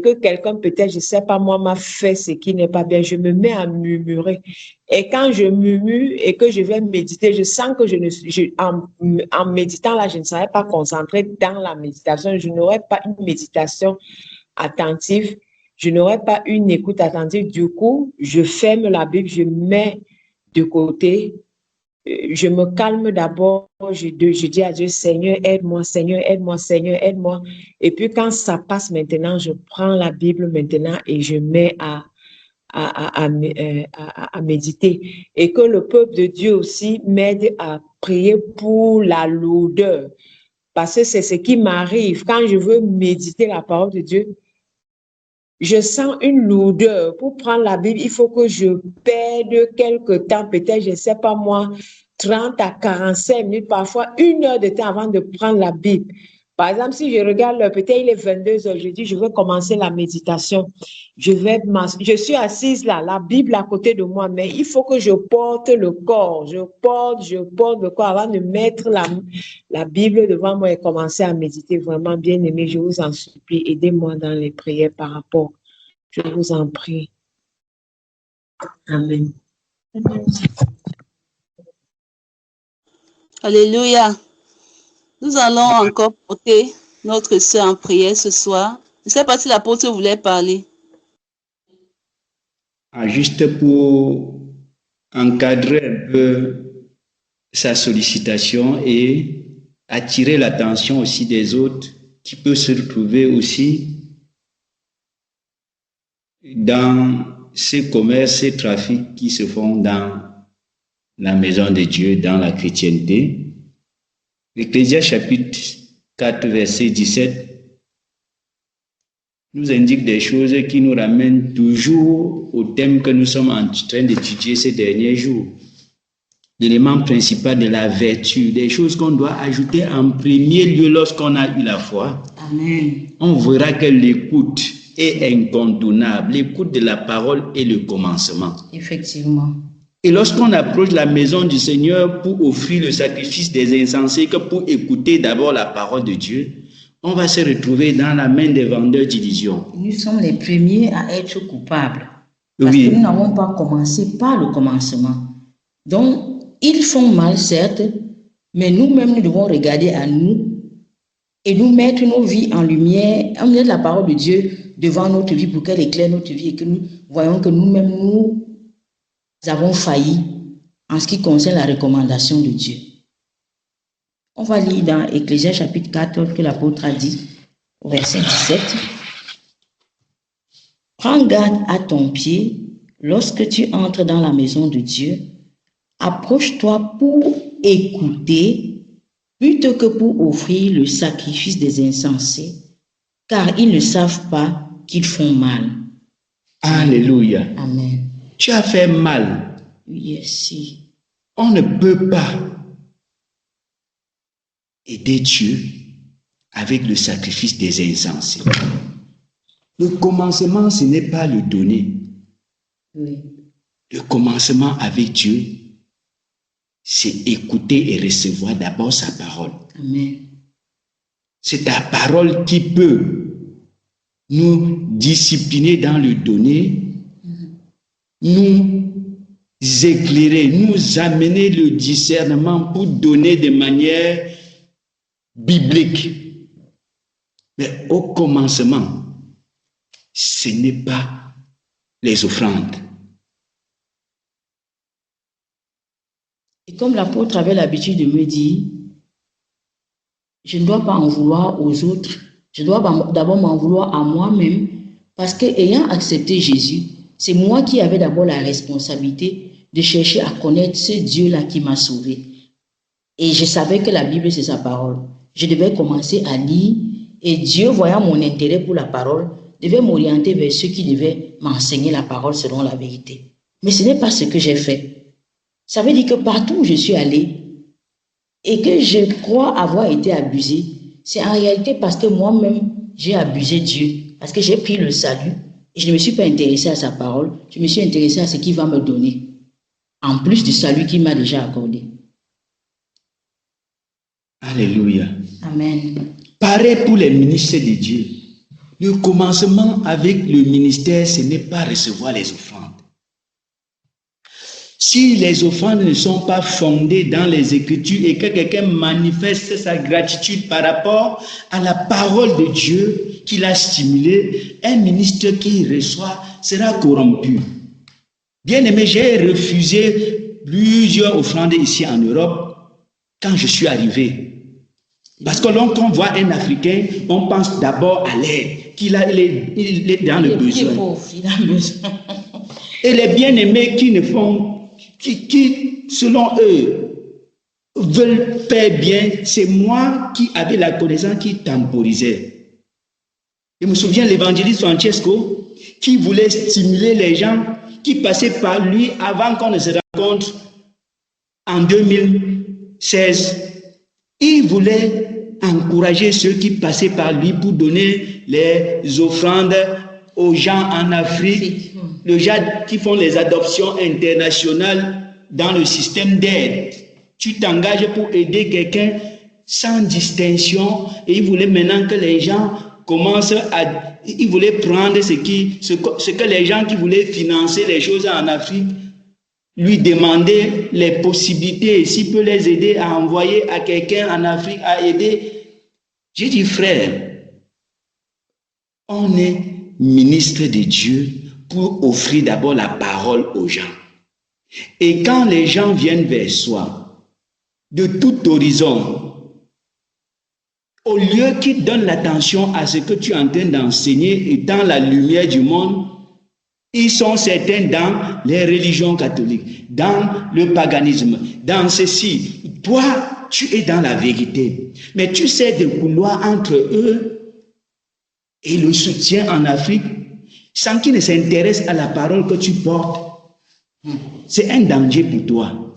F: que quelqu'un, peut-être, je ne sais pas, moi, m'a fait ce qui n'est pas bien, je me mets à murmurer. Et quand je murmure et que je vais méditer, je sens que en méditant là, je ne serai pas concentrée dans la méditation. Je n'aurai pas une méditation attentive. Je n'aurai pas une écoute attentive. Du coup, je ferme la Bible, je mets de côté. Je me calme d'abord, je dis à Dieu, Seigneur, aide-moi, Seigneur, aide-moi, Seigneur, aide-moi. Et puis quand ça passe maintenant, je prends la Bible maintenant et je mets à méditer. Et que le peuple de Dieu aussi m'aide à prier pour la lourdeur. Parce que c'est ce qui m'arrive quand je veux méditer la parole de Dieu. Je sens une lourdeur. Pour prendre la Bible, il faut que je perde quelque temps, peut-être, je ne sais pas moi, 30 à 45 minutes, parfois 1 heure de temps avant de prendre la Bible. Par exemple, si je regarde l'heure, peut-être il est 22 heures, je dis, je vais commencer la méditation. Je suis assise là, la Bible à côté de moi, mais il faut que je porte le corps. Je porte le corps avant de mettre la Bible devant moi et commencer à méditer. Vraiment, bien aimé, je vous en supplie, aidez-moi dans les prières par rapport. Je vous en prie. Amen.
A: Alléluia. Nous allons encore porter notre sœur en prière ce soir. Je ne sais pas si l'apôtre voulait parler.
E: Juste pour encadrer un peu sa sollicitation et attirer l'attention aussi des autres qui peuvent se retrouver aussi dans ces commerces, ces trafics qui se font dans la maison de Dieu, dans la chrétienté. L'Ecclésiaste chapitre 4, verset 17 nous indique des choses qui nous ramènent toujours au thème que nous sommes en train d'étudier ces derniers jours. L'élément principal de la vertu, des choses qu'on doit ajouter en premier lieu lorsqu'on a eu la foi.
D: Amen.
E: On verra que l'écoute est incontournable. L'écoute de la parole est le commencement.
D: Effectivement.
E: Et lorsqu'on approche la maison du Seigneur pour offrir le sacrifice des insensés, que pour écouter d'abord la parole de Dieu, on va se retrouver dans la main des vendeurs d'illusions.
D: Nous sommes les premiers à être coupables. Parce
E: Oui.
D: que nous n'avons pas commencé par le commencement. Donc, ils font mal, certes, mais nous-mêmes, nous devons regarder à nous et nous mettre nos vies en lumière, en mettre la parole de Dieu devant notre vie pour qu'elle éclaire notre vie et que nous voyons que nous-mêmes, nous avons failli en ce qui concerne la recommandation de Dieu. On va lire dans Ecclésiaste chapitre 4 que l'apôtre a dit, au verset 17. Prends garde à ton pied lorsque tu entres dans la maison de Dieu. Approche-toi pour écouter plutôt que pour offrir le sacrifice des insensés, car ils ne savent pas qu'ils font mal.
E: Alléluia.
D: Amen.
E: Tu as fait mal.
D: Oui, si.
E: On ne peut pas aider Dieu avec le sacrifice des insensés. Le commencement, ce n'est pas le donner.
D: Oui.
E: Le commencement avec Dieu, c'est écouter et recevoir d'abord sa parole.
D: Amen.
E: C'est ta parole qui peut nous discipliner dans le donner, nous éclairer, nous amener le discernement pour donner de manière biblique. Mais au commencement, ce n'est pas les offrandes.
D: Et comme l'apôtre avait l'habitude de me dire, je ne dois pas en vouloir aux autres, je dois d'abord m'en vouloir à moi-même, parce que ayant accepté Jésus, c'est moi qui avais d'abord la responsabilité de chercher à connaître ce Dieu-là qui m'a sauvé. Et je savais que la Bible, c'est sa parole. Je devais commencer à lire, et Dieu, voyant mon intérêt pour la parole, devait m'orienter vers ceux qui devaient m'enseigner la parole selon la vérité. Mais ce n'est pas ce que j'ai fait. Ça veut dire que partout où je suis allée, et que je crois avoir été abusée, c'est en réalité parce que moi-même, j'ai abusé Dieu parce que j'ai pris le salut et je ne me suis pas intéressé à sa parole, je me suis intéressé à ce qu'il va me donner, en plus du salut qu'il m'a déjà accordé.
E: Alléluia.
D: Amen.
E: Pareil pour les ministres de Dieu. Le commencement avec le ministère, ce n'est pas recevoir les offrandes. Si les offrandes ne sont pas fondées dans les Écritures et que quelqu'un manifeste sa gratitude par rapport à la parole de Dieu qu'il a stimulée, un ministre qui reçoit sera corrompu. Bien aimé, j'ai refusé plusieurs offrandes ici en Europe quand je suis arrivé. Parce que lorsqu'on voit un Africain, on pense d'abord à l'aide, qu'il est dans le besoin.
D: Il a besoin.
E: Et les bien-aimés qui ne font, qui, selon eux, veulent faire bien, c'est moi qui avais la connaissance qui temporisait. Je me souviens de l'évangéliste Francesco qui voulait stimuler les gens qui passaient par lui avant qu'on ne se rencontre en 2016. Il voulait encourager ceux qui passaient par lui pour donner les offrandes aux gens en Afrique, les gens qui font les adoptions internationales dans le système d'aide. Tu t'engages pour aider quelqu'un sans distinction et il voulait maintenant que les gens commencent à... Il voulait prendre ce que les gens qui voulaient financer les choses en Afrique lui demander les possibilités, s'il peut les aider à envoyer à quelqu'un en Afrique à aider. J'ai dit, frère, on est ministre de Dieu pour offrir d'abord la parole aux gens. Et quand les gens viennent vers soi, de tout horizon, au lieu qu'ils donnent l'attention à ce que tu es en train d'enseigner et dans la lumière du monde, ils sont certains dans les religions catholiques, dans le paganisme, dans ceci. Toi, tu es dans la vérité. Mais tu sais des couloirs entre eux et le soutien en Afrique, sans qu'ils ne s'intéressent à la parole que tu portes. C'est un danger pour toi.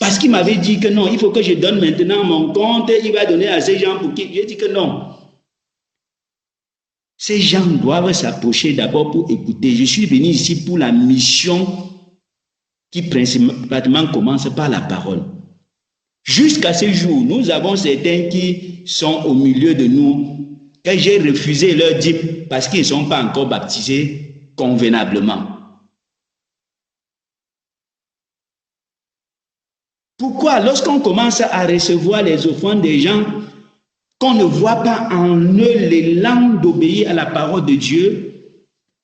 E: Parce qu'il m'avait dit que non, il faut que je donne maintenant mon compte, il va donner à ces gens pour qui. J'ai dit que non. Ces gens doivent s'approcher d'abord pour écouter. Je suis venu ici pour la mission qui principalement commence par la parole. Jusqu'à ce jour, nous avons certains qui sont au milieu de nous, que j'ai refusé leur dire parce qu'ils ne sont pas encore baptisés convenablement. Pourquoi? Lorsqu'on commence à recevoir les offrandes des gens, qu'on ne voit pas en eux l'élan d'obéir à la parole de Dieu,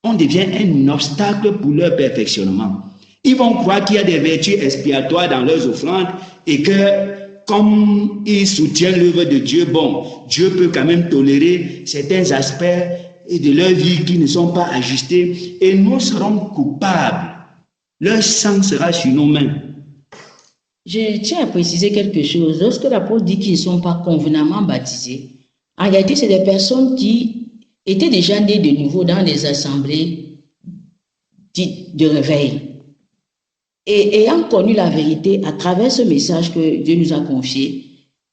E: on devient un obstacle pour leur perfectionnement. Ils vont croire qu'il y a des vertus expiatoires dans leurs offrandes et que comme ils soutiennent l'œuvre de Dieu, bon, Dieu peut quand même tolérer certains aspects de leur vie qui ne sont pas ajustés et nous serons coupables. Leur sang sera sur nos mains.
D: Je tiens à préciser quelque chose. Lorsque l'apôtre dit qu'ils ne sont pas convenablement baptisés, en réalité, c'est des personnes qui étaient déjà nées de nouveau dans les assemblées dites de réveil. Et ayant connu la vérité à travers ce message que Dieu nous a confié,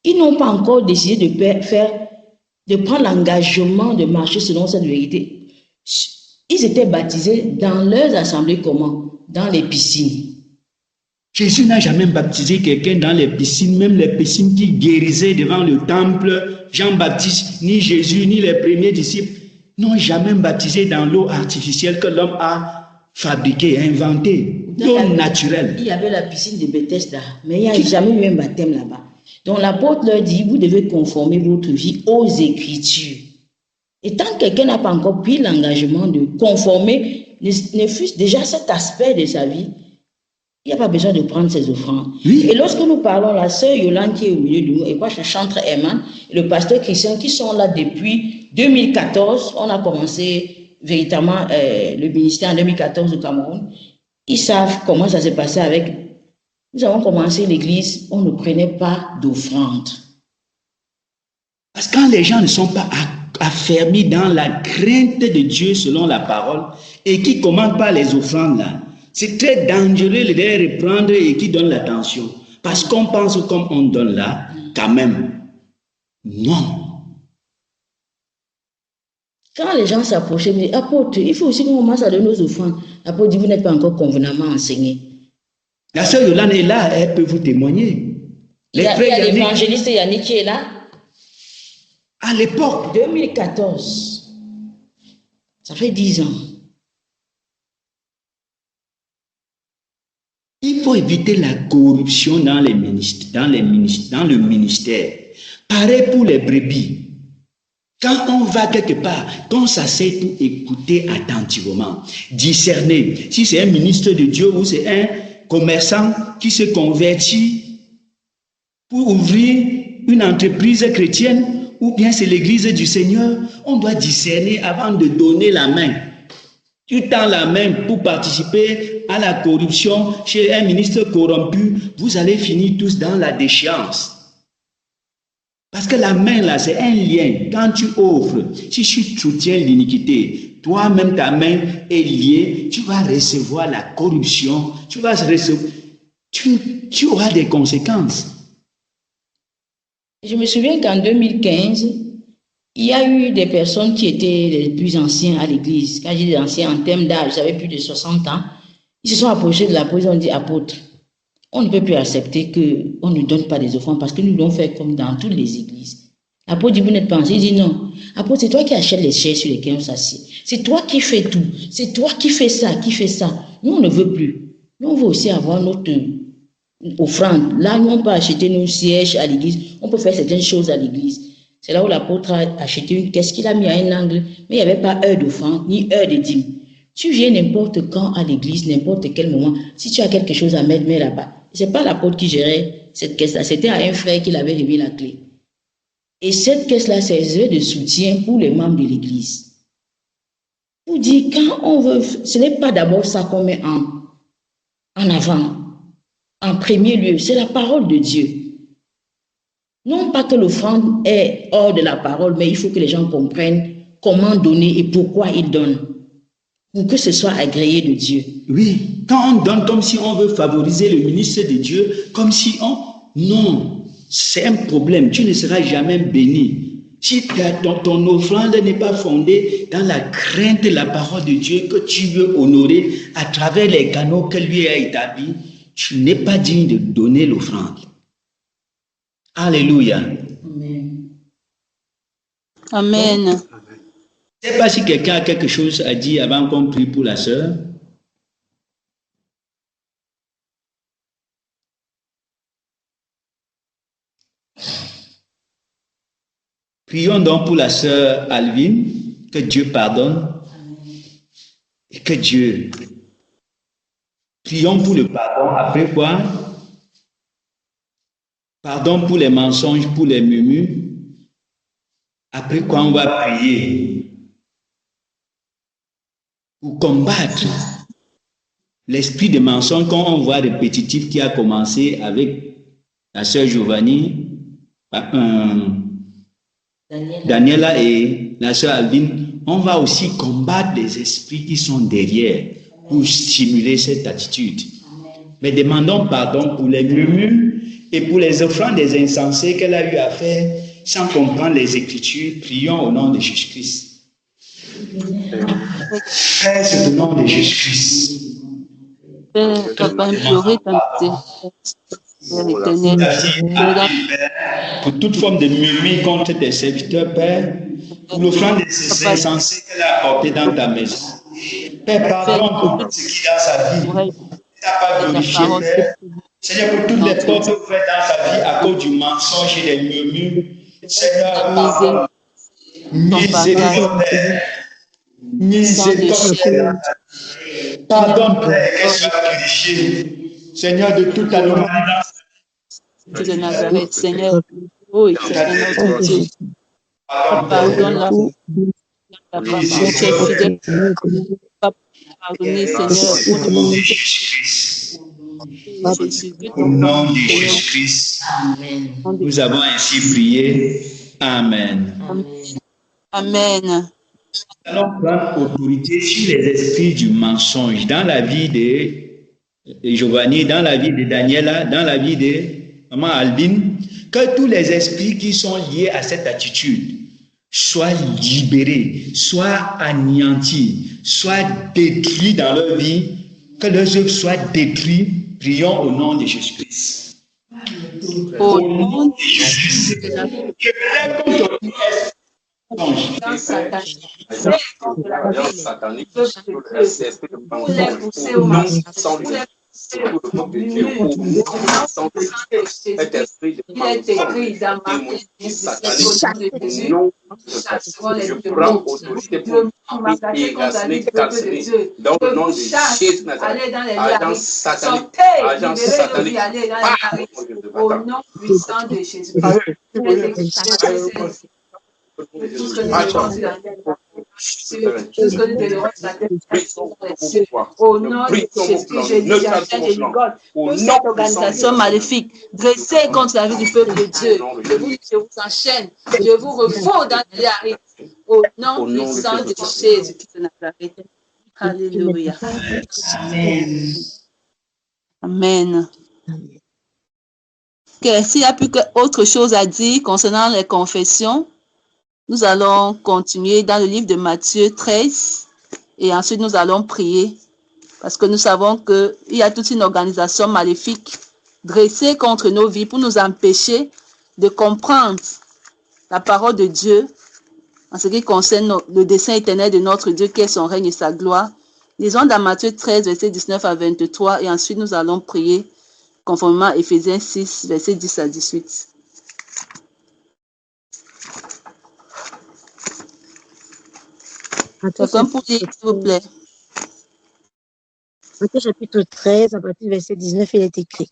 D: ils n'ont pas encore décidé de prendre l'engagement de marcher selon cette vérité. Ils étaient baptisés dans leurs assemblées comment? Dans les piscines.
E: Jésus n'a jamais baptisé quelqu'un dans les piscines, même les piscines qui guérissaient devant le temple. Jean-Baptiste, ni Jésus, ni les premiers disciples n'ont jamais baptisé dans l'eau artificielle que l'homme a fabriquée, inventée, l'eau naturelle.
D: Il y avait la piscine de Bethesda, mais il n'y a jamais eu un baptême là-bas. Donc l'apôtre leur dit, vous devez conformer votre vie aux Écritures. Et tant que quelqu'un n'a pas encore pris l'engagement de conformer, ne fût-ce déjà cet aspect de sa vie, il n'y a pas besoin de prendre ses offrandes. Oui. Et lorsque nous parlons, la sœur Yolande qui est au milieu de nous, et moi, je chantre Herman, et le pasteur Christian, qui sont là depuis 2014, on a commencé véritablement le ministère en 2014 au Cameroun. Ils savent comment ça s'est passé avec. Nous avons commencé l'église, on ne prenait pas d'offrandes.
E: Parce que quand les gens ne sont pas affermis dans la crainte de Dieu selon la parole, et qui ne commandent pas les offrandes là, c'est très dangereux de les reprendre et qui donnent l'attention. Parce qu'on pense comme on donne là, quand même. Non.
D: Quand les gens s'approchaient, ils me disaient, apôtre, il faut aussi qu'on commence à donner nos offrandes. L'apôtre dit, vous n'êtes pas encore convenablement enseigné.
E: La sœur Yolande est là, elle peut vous témoigner.
D: Il y a l'évangéliste Yannick qui est là.
E: À l'époque
D: 2014, ça fait 10 ans.
E: Il faut éviter la corruption dans le ministère. Pareil pour les brebis. Quand on va quelque part, qu'on s'assied pour écouter attentivement, discerner si c'est un ministre de Dieu ou c'est un commerçant qui se convertit pour ouvrir une entreprise chrétienne ou bien c'est l'église du Seigneur, on doit discerner avant de donner la main. Tu tends la main pour participer à la corruption chez un ministre corrompu, vous allez finir tous dans la déchéance. Parce que la main là, c'est un lien. Quand tu offres, si tu soutiens l'iniquité, toi-même ta main est liée, tu vas recevoir la corruption, tu auras des conséquences.
D: Je me souviens qu'en 2015, il y a eu des personnes qui étaient les plus anciens à l'église. Quand je dis anciens en termes d'âge, ils avaient plus de 60 ans. Ils se sont approchés de l'apôtre, ils ont dit, apôtre, on ne peut plus accepter qu'on ne donne pas des offrandes parce que nous l'avons fait comme dans toutes les églises. L'apôtre dit, vous n'êtes pas ancien. Il dit, non. Apôtre, c'est toi qui achètes les chaises sur lesquelles on s'assied. C'est toi qui fais tout. C'est toi qui fais ça, qui fais ça. Nous, on ne veut plus. Nous, on veut aussi avoir notre offrande. Là, nous, on peut acheter nos sièges à l'église. On peut faire certaines choses à l'église. C'est là où l'apôtre a acheté une caisse qu'il a mis à un angle. Mais il n'y avait pas heure d'offrande, ni heure de dîme. Tu viens n'importe quand à l'église, n'importe quel moment. Si tu as quelque chose à mettre, mets là-bas. Ce n'est pas l'apôtre qui gérait cette caisse-là. C'était à un frère qui l'avait remis la clé. Et cette caisse-là servait de soutien pour les membres de l'église. Pour dire, quand on veut, ce n'est pas d'abord ça qu'on met en avant. En premier lieu, c'est la parole de Dieu. Non pas que l'offrande est hors de la parole, mais il faut que les gens comprennent comment donner et pourquoi ils donnent. Pour que ce soit agréé de Dieu.
E: Oui, quand on donne comme si on veut favoriser le ministre de Dieu, comme si on... Non, c'est un problème. Tu ne seras jamais béni. Si ton offrande n'est pas fondée dans la crainte de la parole de Dieu que tu veux honorer à travers les canaux que lui a établis, tu n'es pas digne de donner l'offrande. Alléluia.
D: Amen.
A: Amen.
E: Je ne sais pas si quelqu'un a quelque chose à dire avant qu'on prie pour la sœur. Prions donc pour la sœur Alvin, que Dieu pardonne et que Dieu... Prions pour le pardon. Après quoi? Pardon pour les mensonges, pour les murmures. Après quoi, on va prier pour combattre l'esprit de mensonge qu'on voit répétitif qui a commencé avec la sœur Giovanni, Daniela et la sœur Alvin. On va aussi combattre les esprits qui sont derrière pour stimuler cette attitude. Mais demandons pardon pour les murmures et pour les offrandes des insensés qu'elle a eu à faire sans comprendre les Écritures. Prions au nom de Jésus-Christ. Père, c'est au nom de Jésus-Christ.
A: Père, papa, implorer ta
E: pour toute forme de murmure contre tes serviteurs, Père, pour l'offrande des insensés qu'elle a apporté dans ta maison. Père, pardon pour tout ce qui est dans sa vie. Tu n'as pas glorifié, Père. Seigneur, pour toutes les portes ouvertes dans sa vie à cause du mensonge et des murmures. Seigneur, pardon. Miséricorde, Père. Miséricorde, Père. Pardon, Père, qu'elle soit purifiée. Seigneur, de toute anomalie.
A: De Nazareth, Seigneur, oh, Seigneur, notre Dieu, pardonne-la. Pardonnez, Seigneur,
E: au nom de Jésus-Christ, nous avons ainsi prié. Amen.
A: Amen.
E: Nous allons prendre autorité sur les esprits du mensonge dans la vie de Giovanni, dans la vie de Daniela, dans la vie de Maman Albine, que tous les esprits qui sont liés à cette attitude soit libérés, soit anéantis, soit détruits dans leur vie, que leurs œuvres soient détruites. Prions au nom de Jésus-Christ.
A: Au nom de
E: Je me lève contre
A: dans satanique, contre la vie, vous les poussez au marché, vous les poussez au milieu, il est écrit dans Marc 10, au nom de Jésus, chasseront les démons. Je m'engage contre la vie du peuple de Dieu. Je vous chasse, allez dans les lacs, sortez, libérez-le, puis allez dans les lacs, au nom puissant de Jésus. Vous les exécutez. Tout ce que nous devons sur la terre, tout ce que nous devons sur la terre, sur les cieux. Au nom de Jésus, je dis, j'achète et rigole. Toute cette organisation maléfique dressée contre la vie du peuple de Dieu, je vous enchaîne, je vous refous dans les arrêts. Au nom puissant de Jésus-Christ de Nazareth. Alléluia.
D: Amen.
A: Amen. Okay, s'il n'y a plus autre chose à dire concernant les confessions, nous allons continuer dans le livre de Matthieu 13 et ensuite nous allons prier parce que nous savons qu'il y a toute une organisation maléfique dressée contre nos vies pour nous empêcher de comprendre la parole de Dieu en ce qui concerne le dessein éternel de notre Dieu qui est son règne et sa gloire. Lisons dans Matthieu 13, versets 19 à 23 et ensuite nous allons prier conformément à Éphésiens 6, versets 10 à 18. Quelqu'un pour lire, s'il vous plaît.
B: Matthieu chapitre 13, à partir du verset 19, il est écrit: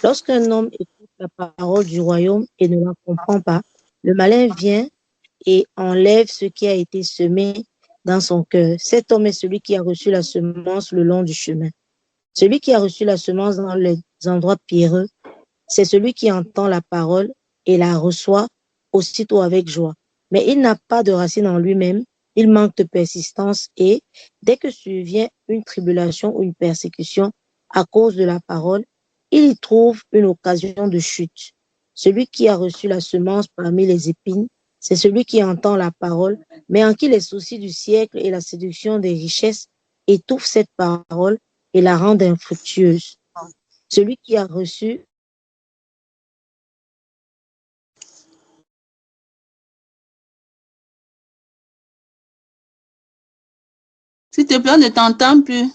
B: Lorsqu'un homme écoute la parole du royaume et ne la comprend pas, le malin vient et enlève ce qui a été semé dans son cœur. Cet homme est celui qui a reçu la semence le long du chemin. Celui qui a reçu la semence dans les endroits pierreux, c'est celui qui entend la parole et la reçoit aussitôt avec joie. Mais il n'a pas de racine en lui-même. Il manque de persistance et, dès que survient une tribulation ou une persécution à cause de la parole, il y trouve une occasion de chute. Celui qui a reçu la semence parmi les épines, c'est celui qui entend la parole, mais en qui les soucis du siècle et la séduction des richesses étouffent cette parole et la rendent infructueuse. Celui qui a reçu
A: S'il te plaît, on ne t'entend plus.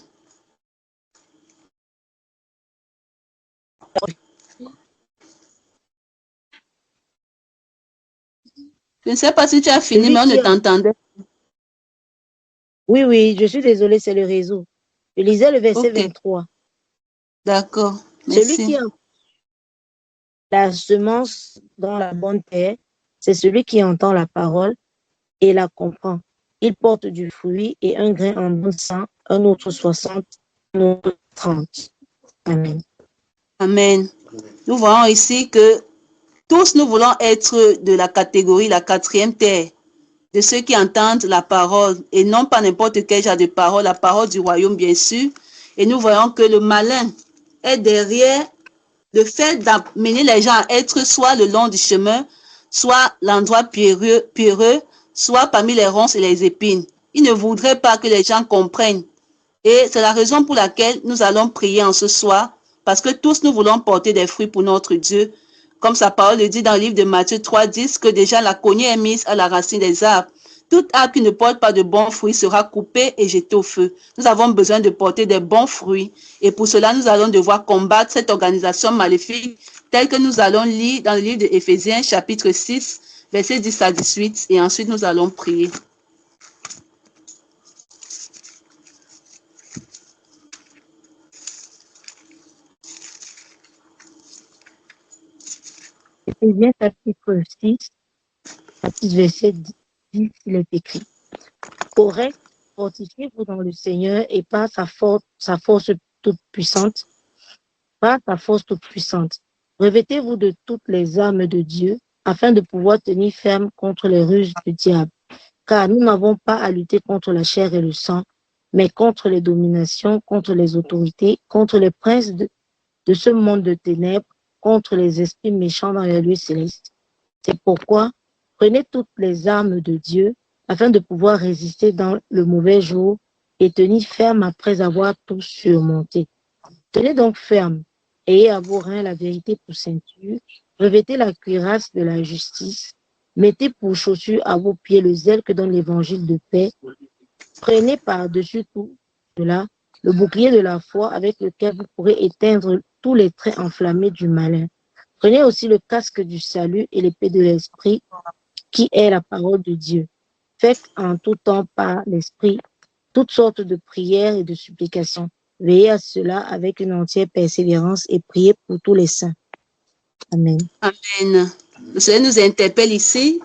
A: Je ne sais pas si tu as fini, mais on ne t'entendait.
B: Oui, je suis désolée, c'est le réseau. Je lisais le verset 23.
A: D'accord, merci.
B: Celui qui a la semence dans la bonne terre, c'est celui qui entend la parole et la comprend. Il porte du fruit et un grain en bon sang, un autre 60, un autre 30. Amen.
A: Amen. Nous voyons ici que tous nous voulons être de la catégorie, la quatrième terre, de ceux qui entendent la parole et non pas n'importe quel genre de parole, la parole du royaume bien sûr. Et nous voyons que le malin est derrière le fait d'amener les gens à être soit le long du chemin, soit l'endroit pierreux, soit parmi les ronces et les épines. Il ne voudrait pas que les gens comprennent. Et c'est la raison pour laquelle nous allons prier en ce soir, parce que tous nous voulons porter des fruits pour notre Dieu. Comme sa parole le dit dans le livre de Matthieu 3,10, que déjà la cognée est mise à la racine des arbres. Tout arbre qui ne porte pas de bons fruits sera coupé et jeté au feu. Nous avons besoin de porter des bons fruits. Et pour cela, nous allons devoir combattre cette organisation maléfique telle que nous allons lire dans le livre de Éphésiens, chapitre 6, versets 10 à 18. Et ensuite, nous allons prier.
B: Éphésiens chapitre 6, verset 10, il est écrit: Au reste, fortifiez-vous dans le Seigneur et par sa force toute puissante. Revêtez-vous de toutes les armes de Dieu afin de pouvoir tenir ferme contre les ruses du diable. Car nous n'avons pas à lutter contre la chair et le sang, mais contre les dominations, contre les autorités, contre les princes de ce monde de ténèbres, contre les esprits méchants dans les lieux célestes. C'est pourquoi Prenez toutes les armes de Dieu afin de pouvoir résister dans le mauvais jour et tenir ferme après avoir tout surmonté. Tenez donc ferme, ayez à vos reins la vérité pour ceinture, revêtez la cuirasse de la justice, mettez pour chaussure à vos pieds le zèle que donne l'évangile de paix, prenez par-dessus tout cela le bouclier de la foi avec lequel vous pourrez éteindre tous les traits enflammés du malin. Prenez aussi le casque du salut et l'épée de l'esprit qui est la parole de Dieu. Faites en tout temps par l'esprit toutes sortes de prières et de supplications. Veillez à cela avec une entière persévérance et priez pour tous les saints. Amen.
A: Amen. Le Seigneur nous interpelle ici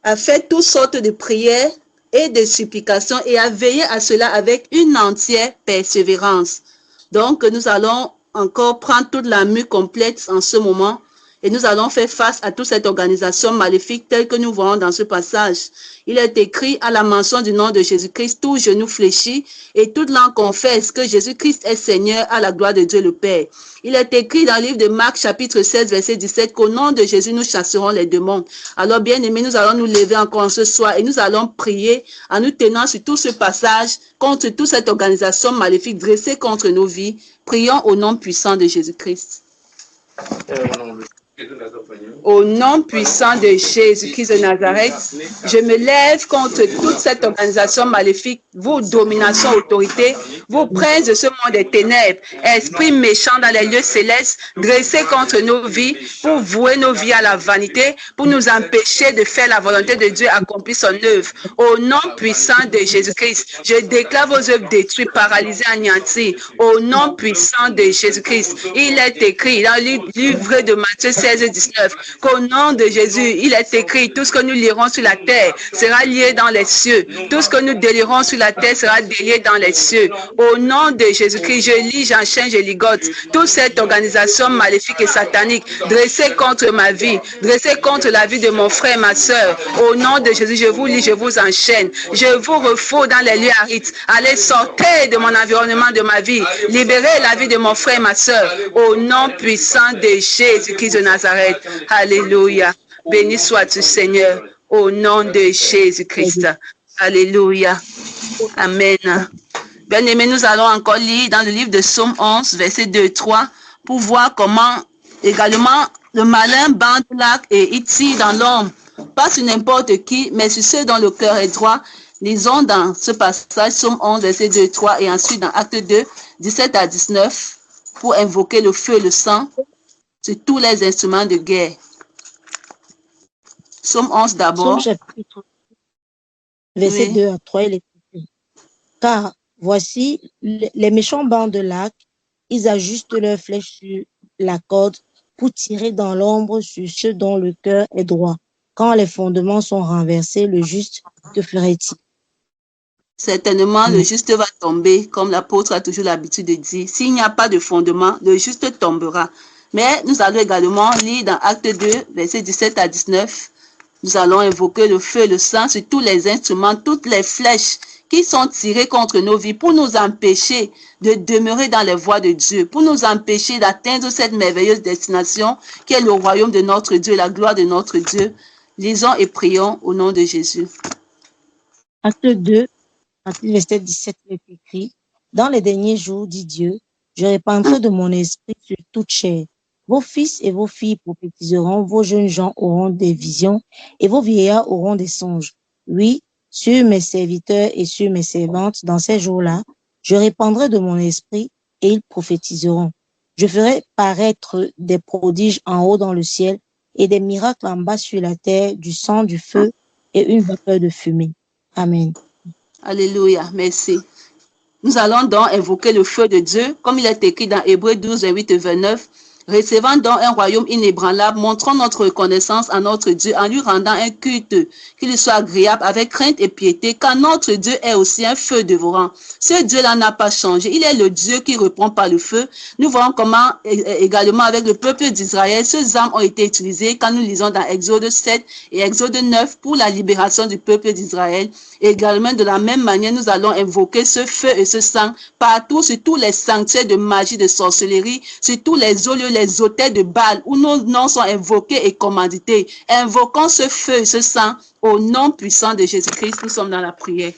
A: à faire toutes sortes de prières et de supplications et à veiller à cela avec une entière persévérance. Donc, nous allons encore prendre toute la mue complète en ce moment et nous allons faire face à toute cette organisation maléfique telle que nous voyons dans ce passage. Il est écrit à la mention du nom de Jésus-Christ, tout genou fléchit et toute langue confesse que Jésus-Christ est Seigneur à la gloire de Dieu le Père. Il est écrit dans le livre de Marc, chapitre 16, verset 17, qu'au nom de Jésus, nous chasserons les démons. Alors, bien aimés, nous allons nous lever encore ce soir et nous allons prier en nous tenant sur tout ce passage contre toute cette organisation maléfique dressée contre nos vies. Prions au nom puissant de Jésus-Christ. Au nom puissant de Jésus-Christ de Nazareth, je me lève contre toute cette organisation maléfique, vos dominations, autorités, vos princes de ce monde des ténèbres, esprits méchants dans les lieux célestes, dressés contre nos vies, pour vouer nos vies à la vanité, pour nous empêcher de faire la volonté de Dieu accomplir son œuvre. Au nom puissant de Jésus-Christ, je déclare vos œuvres détruites, paralysées, anéanties. Au nom puissant de Jésus-Christ, il est écrit dans le livre de Matthieu 16, 19, qu'au nom de Jésus, il est écrit, tout ce que nous lirons sur la terre sera lié dans les cieux. Tout ce que nous délirons sur la terre sera délié dans les cieux. Au nom de Jésus-Christ, je lis, j'enchaîne, je ligote toute cette organisation maléfique et satanique dressée contre ma vie, dressée contre la vie de mon frère et ma soeur. Au nom de Jésus, je vous lis, je vous enchaîne. Je vous refous dans les lieux arides. Allez, sortez de mon environnement, de ma vie. Libérez la vie de mon frère et ma soeur. Au nom puissant de Jésus-Christ de Nazareth. Alléluia. Béni sois-tu, Seigneur, au nom de Jésus-Christ. Alléluia. Amen. Bien-aimés, nous allons encore lire dans le livre de Psaume 11, versets 2 et 3, pour voir comment également le malin bande l'arc et il tire dans l'ombre, pas sur n'importe qui, mais sur ceux dont le cœur est droit. Lisons dans ce passage, Psaume 11, versets 2 et 3, et ensuite dans Acte 2, 17 à 19, pour invoquer le feu et le sang sur tous les instruments de guerre. Psaume 11 d'abord.
B: Psaume chapitre verset 2 à 3, il est écrit. Car voici, les méchants bandent l'arc, ils ajustent leurs flèches sur la corde pour tirer dans l'ombre sur ceux dont le cœur est droit. Quand les fondements sont renversés, le juste, que ferait-il?
A: Certainement, le juste va tomber, comme l'apôtre a toujours l'habitude de dire. S'il n'y a pas de fondement, le juste tombera. Mais nous allons également lire dans Acte 2, versets 17 à 19. Nous allons invoquer le feu et le sang sur tous les instruments, toutes les flèches qui sont tirées contre nos vies pour nous empêcher de demeurer dans les voies de Dieu, pour nous empêcher d'atteindre cette merveilleuse destination qui est le royaume de notre Dieu, la gloire de notre Dieu. Lisons et prions au nom de Jésus.
B: Acte 2, verset 17, il est écrit. Dans les derniers jours, dit Dieu, je répandrai de mon esprit sur toute chair. Vos fils et vos filles prophétiseront, vos jeunes gens auront des visions et vos vieillards auront des songes. Oui, sur mes serviteurs et sur mes servantes, dans ces jours-là, je répandrai de mon esprit et ils prophétiseront. Je ferai paraître des prodiges en haut dans le ciel et des miracles en bas sur la terre, du sang, du feu et une vapeur de fumée. Amen.
A: Alléluia, merci. Nous allons donc invoquer le feu de Dieu, comme il est écrit dans Hébreux 12, 28 et 29. Recevant donc un royaume inébranlable, montrons notre reconnaissance à notre Dieu en lui rendant un culte qui lui soit agréable avec crainte et piété, car notre Dieu est aussi un feu dévorant. Ce Dieu-là n'a pas changé. Il est le Dieu qui reprend par le feu. Nous voyons comment également avec le peuple d'Israël, ces armes ont été utilisées quand nous lisons dans Exode 7 et Exode 9 pour la libération du peuple d'Israël. Également, de la même manière, nous allons invoquer ce feu et ce sang partout sur tous les sanctuaires de magie, de sorcellerie, sur tous les hauts lieux, les autels de Baal où nos noms sont invoqués et commandités. Invoquons ce feu et ce sang au nom puissant de Jésus-Christ. Nous sommes dans la prière.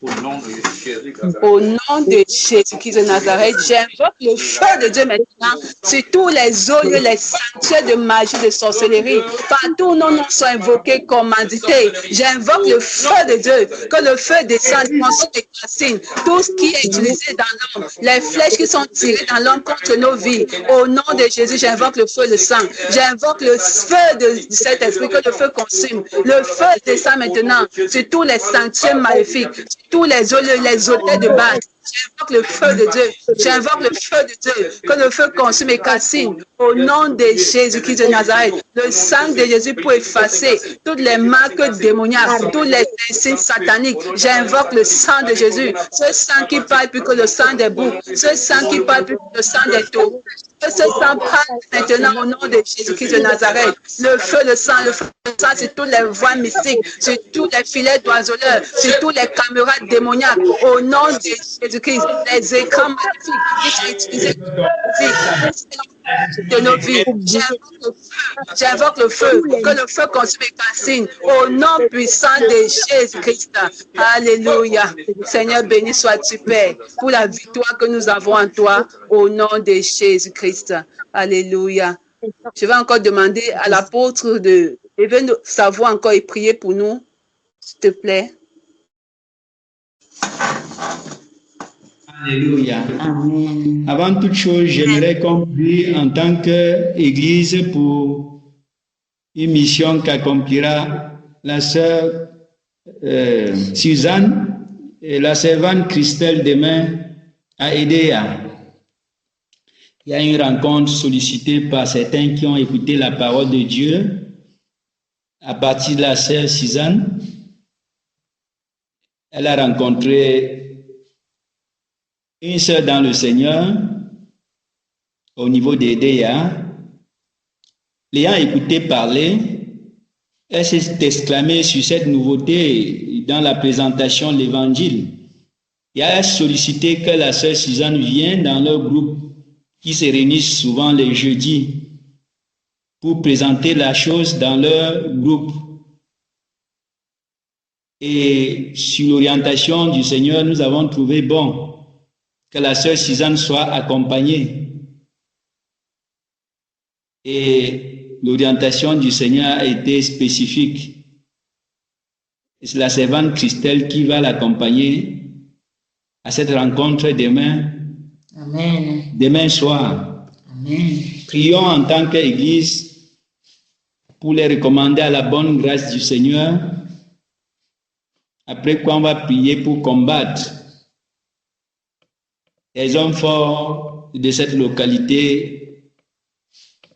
A: Au nom de Jésus-Christ de Nazareth, j'invoque le feu de Dieu maintenant sur tous les lieux, les sanctuaires de magie, de sorcellerie. Partout où nos noms sont invoqués, commandités. J'invoque le feu de Dieu, que le feu descende, consume les racines, tout ce qui est utilisé dans l'homme, les flèches qui sont tirées dans l'homme contre nos vies. Au nom de Jésus, j'invoque le feu, le sang. J'invoque le feu de cet esprit, que le feu consume. Le feu descend maintenant sur tous les sanctuaires maléfiques, tous les hôtels de Baal. J'invoque le feu de Dieu. J'invoque le feu de Dieu. Que le feu consume et cassine. Au nom de Jésus-Christ de Nazareth. Le sang de Jésus pour effacer toutes les marques démoniaques, tous les signes sataniques. J'invoque le sang de Jésus. Ce sang qui parle plus que le sang des boucs. Ce sang qui parle plus que le sang des taureaux. Que ce sang parle maintenant au nom de Jésus-Christ de Nazareth. Le feu, le sang sur toutes les voies mystiques, sur tous les filets d'oiseleurs, sur tous les caméras démoniaques. Au nom de Jésus-Christ, les écrans magnifiques qui sont utilisés de nos vies. J'invoque le feu, que le feu consume et cassine. Au nom puissant de Jésus-Christ. Alléluia. Seigneur, béni sois-tu, Père, pour la victoire que nous avons en toi. Au nom de Jésus-Christ. Alléluia. Je vais encore demander à l'apôtre de lever sa voix encore et prier pour nous, s'il te plaît.
E: Alléluia.
D: Amen.
E: Avant toute chose, j'aimerais qu'on prie en tant qu'Église pour une mission qu'accomplira la sœur Suzanne et la servante Christelle demain à Edea. Il y a une rencontre sollicitée par certains qui ont écouté la parole de Dieu à partir de la sœur Suzanne. Elle a rencontré une sœur dans le Seigneur au niveau d'Edea. L'ayant écouté parler, elle s'est exclamée sur cette nouveauté dans la présentation de l'Évangile. Et elle a sollicité que la sœur Suzanne vienne dans leur groupe qui se réunissent souvent les jeudis pour présenter la chose dans leur groupe. Et sur l'orientation du Seigneur, nous avons trouvé bon que la sœur Suzanne soit accompagnée. Et l'orientation du Seigneur a été spécifique. C'est la servante Christelle qui va l'accompagner à cette rencontre demain.
D: Amen.
E: Demain soir.
D: Amen.
E: Prions en tant qu'Église pour les recommander à la bonne grâce du Seigneur. Après quoi, on va prier pour combattre les hommes forts de cette localité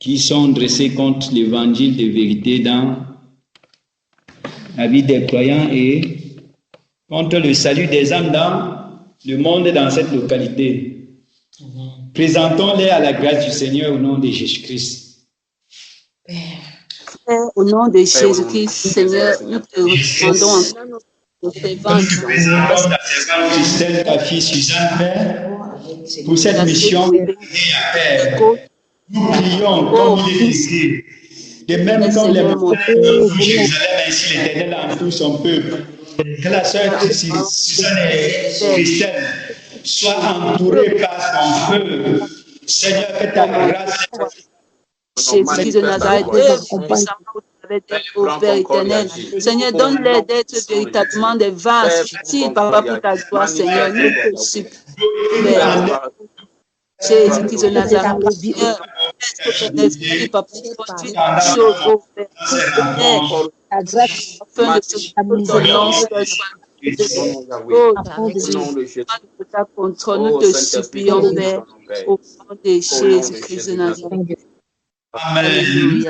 E: qui sont dressés contre l'évangile de vérité dans la vie des croyants et contre le salut des âmes dans le monde dans cette localité. Présentons-les à la grâce du Seigneur au nom de Jésus-Christ.
A: Au nom de Jésus-Christ, Seigneur, nous te recommandons en
E: Christelle, ta fille Suzanne, Père, pour cette mission à faire. Nous prions comme il est écrit. De même comme les montagnes de Jérusalem, ainsi l'Éternel entoure son peuple. Que la sœur Suzanne et Christelle soient entourées par son feu. Seigneur, que ta grâce.
A: Jésus de Nazareth, au Père éternel. Seigneur, donne-les d'être véritablement des vases utiles, Papa, pour ta gloire, Seigneur. Nous te supplions. Jésus-Christ de Nazareth, Seigneur, est-ce que ton esprit, Papa, produit des choses au Père, afin de se ton nom soit nous te supplions, Père, au nom de Jésus-Christ de Nazareth.
E: Amen.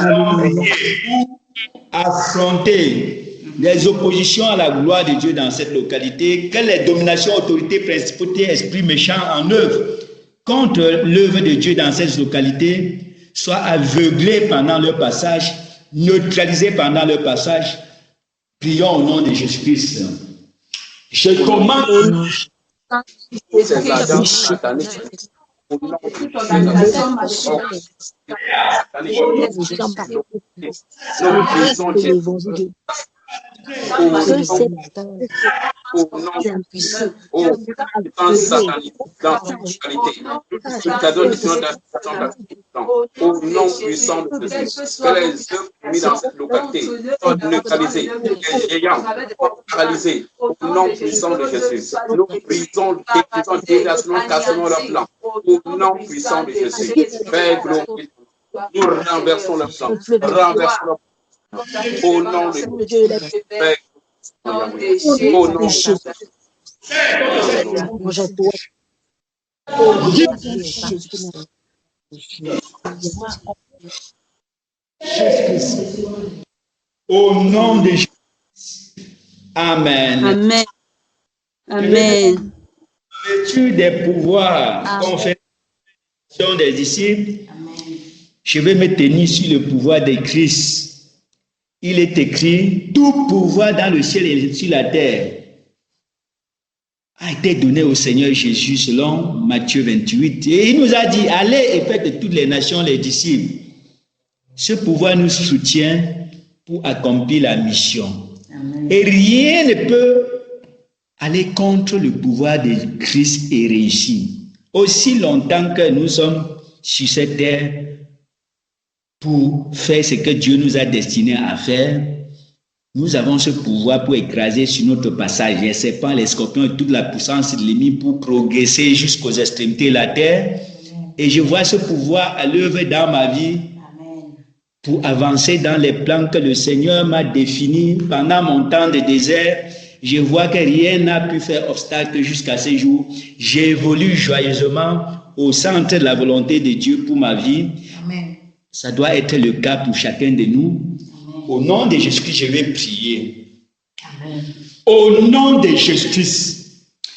E: Affronter les oppositions à la gloire de Dieu dans cette localité, que les dominations, autorités, principautés, esprits méchants en œuvre contre l'œuvre de Dieu dans cette localité soient aveuglés pendant leur passage, neutralisés pendant leur passage. Prions au nom de Jésus-Christ. Je commande
H: Au nom de
A: toute
H: Jésus.
A: organisation marchande.
H: Nous brisons
B: que
H: Jésus.
B: l'évangile de
H: Au nom
B: que c'est
H: de Jésus. Au puissance satanique, dans cette qualité, nous t'adorons au nom puissant de Jésus, que les œuvres mis dans cette localité soient neutralisées, les géants paralysés, au nom puissant de Jésus. Nous brisons, détruisons, délassons, cassons leur plan, au nom puissant de Jésus. Père glorieux, nous renversons leur plan, renversons leur plan. Au nom de Jésus, Père, au nom de Jésus.
E: Au nom de Jésus. Amen.
A: Amen. Amen.
E: Revêtu des pouvoirs, conférence des disciples, je vais me tenir sur le pouvoir de Christ. Il est écrit, tout pouvoir dans le ciel et sur la terre a été donné au Seigneur Jésus selon Matthieu 28. Et il nous a dit, allez et faites de toutes les nations les disciples. Ce pouvoir nous soutient pour accomplir la mission. Amen. Et rien ne peut aller contre le pouvoir de Christ et réussir. Aussi longtemps que nous sommes sur cette terre pour faire ce que Dieu nous a destiné à faire, nous avons ce pouvoir pour écraser sur notre passage les serpents, les scorpions et toute la puissance de l'ennemi pour progresser jusqu'aux extrémités de la terre. Et je vois ce pouvoir à l'œuvre dans ma vie pour avancer dans les plans que le Seigneur m'a définis pendant mon temps de désert. Je vois que rien n'a pu faire obstacle jusqu'à ce jour. J'évolue joyeusement au centre de la volonté de Dieu pour ma vie. Amen. Ça doit être le cas pour chacun de nous. Amen. Au nom de Jésus-Christ, je vais prier. Amen. Au nom de Jésus-Christ,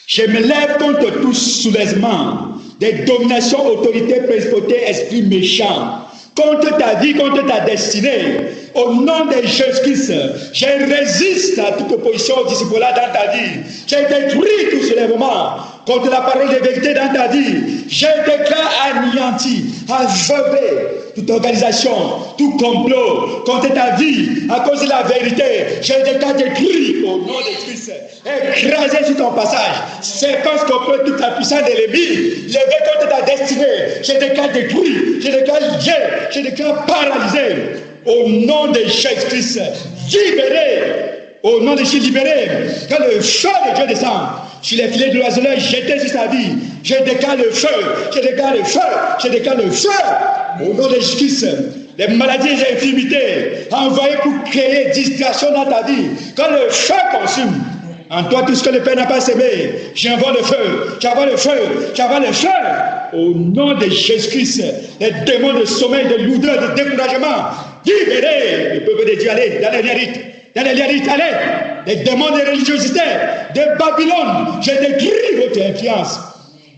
E: je me lève contre tout soulèvement des dominations, autorités, principautés, esprits méchants, contre ta vie, contre ta destinée. Au nom de Jésus-Christ, je résiste à toute opposition au disciple-là dans ta vie. Je détruis tout soulèvement contre la parole de vérité dans ta vie. Je déclare anéanti, aveuglé toute organisation, tout complot contre ta vie à cause de la vérité. Je déclare détruit au nom de Christ. Écrasé sur ton passage. Séquence complète toute la puissance de l'ennemi. Levé contre ta destinée. Je déclare détruit. Je déclare lié. Je déclare paralysé. Au nom de Jésus-Christ, libéré. Au nom de Jésus, libéré. Quand le feu de Dieu descend sur les filets de l'oiseleur jetés sur sa vie, je déclare le feu. Je déclare le feu. Je déclare le feu. Au nom de Jésus-Christ, les maladies et les infirmités envoyées pour créer distraction dans ta vie, quand le feu consume en toi tout ce que le Père n'a pas semé, j'envoie le feu, j'envoie le feu, j'envoie le feu. Au nom de Jésus-Christ, les démons de sommeil, de lourdeur, de découragement, libérez le peuple de Dieu, allez dans les liarites, allez, les démons de religiosité, de Babylone, je détruis votre influence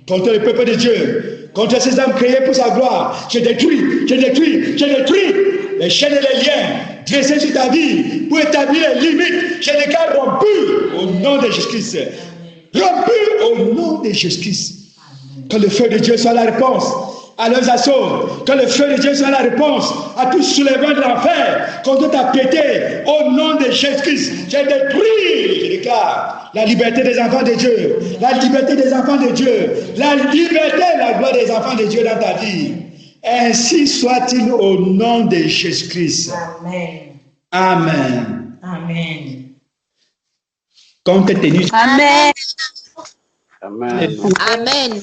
E: contre le peuple de Dieu, contre ces âmes créées pour sa gloire. Je détruis les chaînes et les liens dressés sur ta vie pour établir les limites. Je déclare rompu au nom de Jésus-Christ. Rompu au nom de Jésus-Christ. Que le feu de Dieu soit la réponse à leurs assauts. Que le feu de Dieu soit la réponse à tout soulèvement de l'enfer contre ta piété. Au nom de Jésus-Christ, je détruis, je déclare la liberté des enfants de Dieu. La liberté des enfants de Dieu. La liberté, la gloire des enfants de Dieu dans ta vie. Ainsi soit-il au nom de Jésus-Christ.
D: Amen.
E: Amen.
D: Amen.
E: Compte tenu.
A: Amen.
H: Amen.
G: Amen.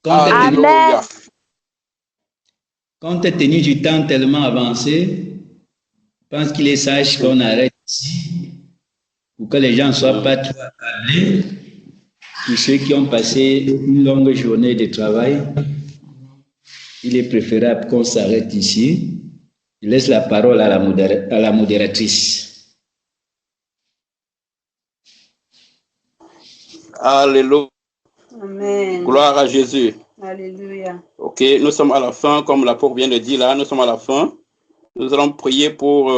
H: Alléluia.
E: Compte tenu du temps tellement avancé, je pense qu'il est sage qu'on arrête ici pour que les gens ne soient pas trop accablés. Tous ceux qui ont passé une longue journée de travail, il est préférable qu'on s'arrête ici. Je laisse la parole à la modératrice.
H: Alléluia.
A: Amen.
H: Gloire à Jésus.
A: Alléluia.
H: Ok, nous sommes à la fin, comme l'apôtre vient de dire là, nous sommes à la fin. Nous allons prier pour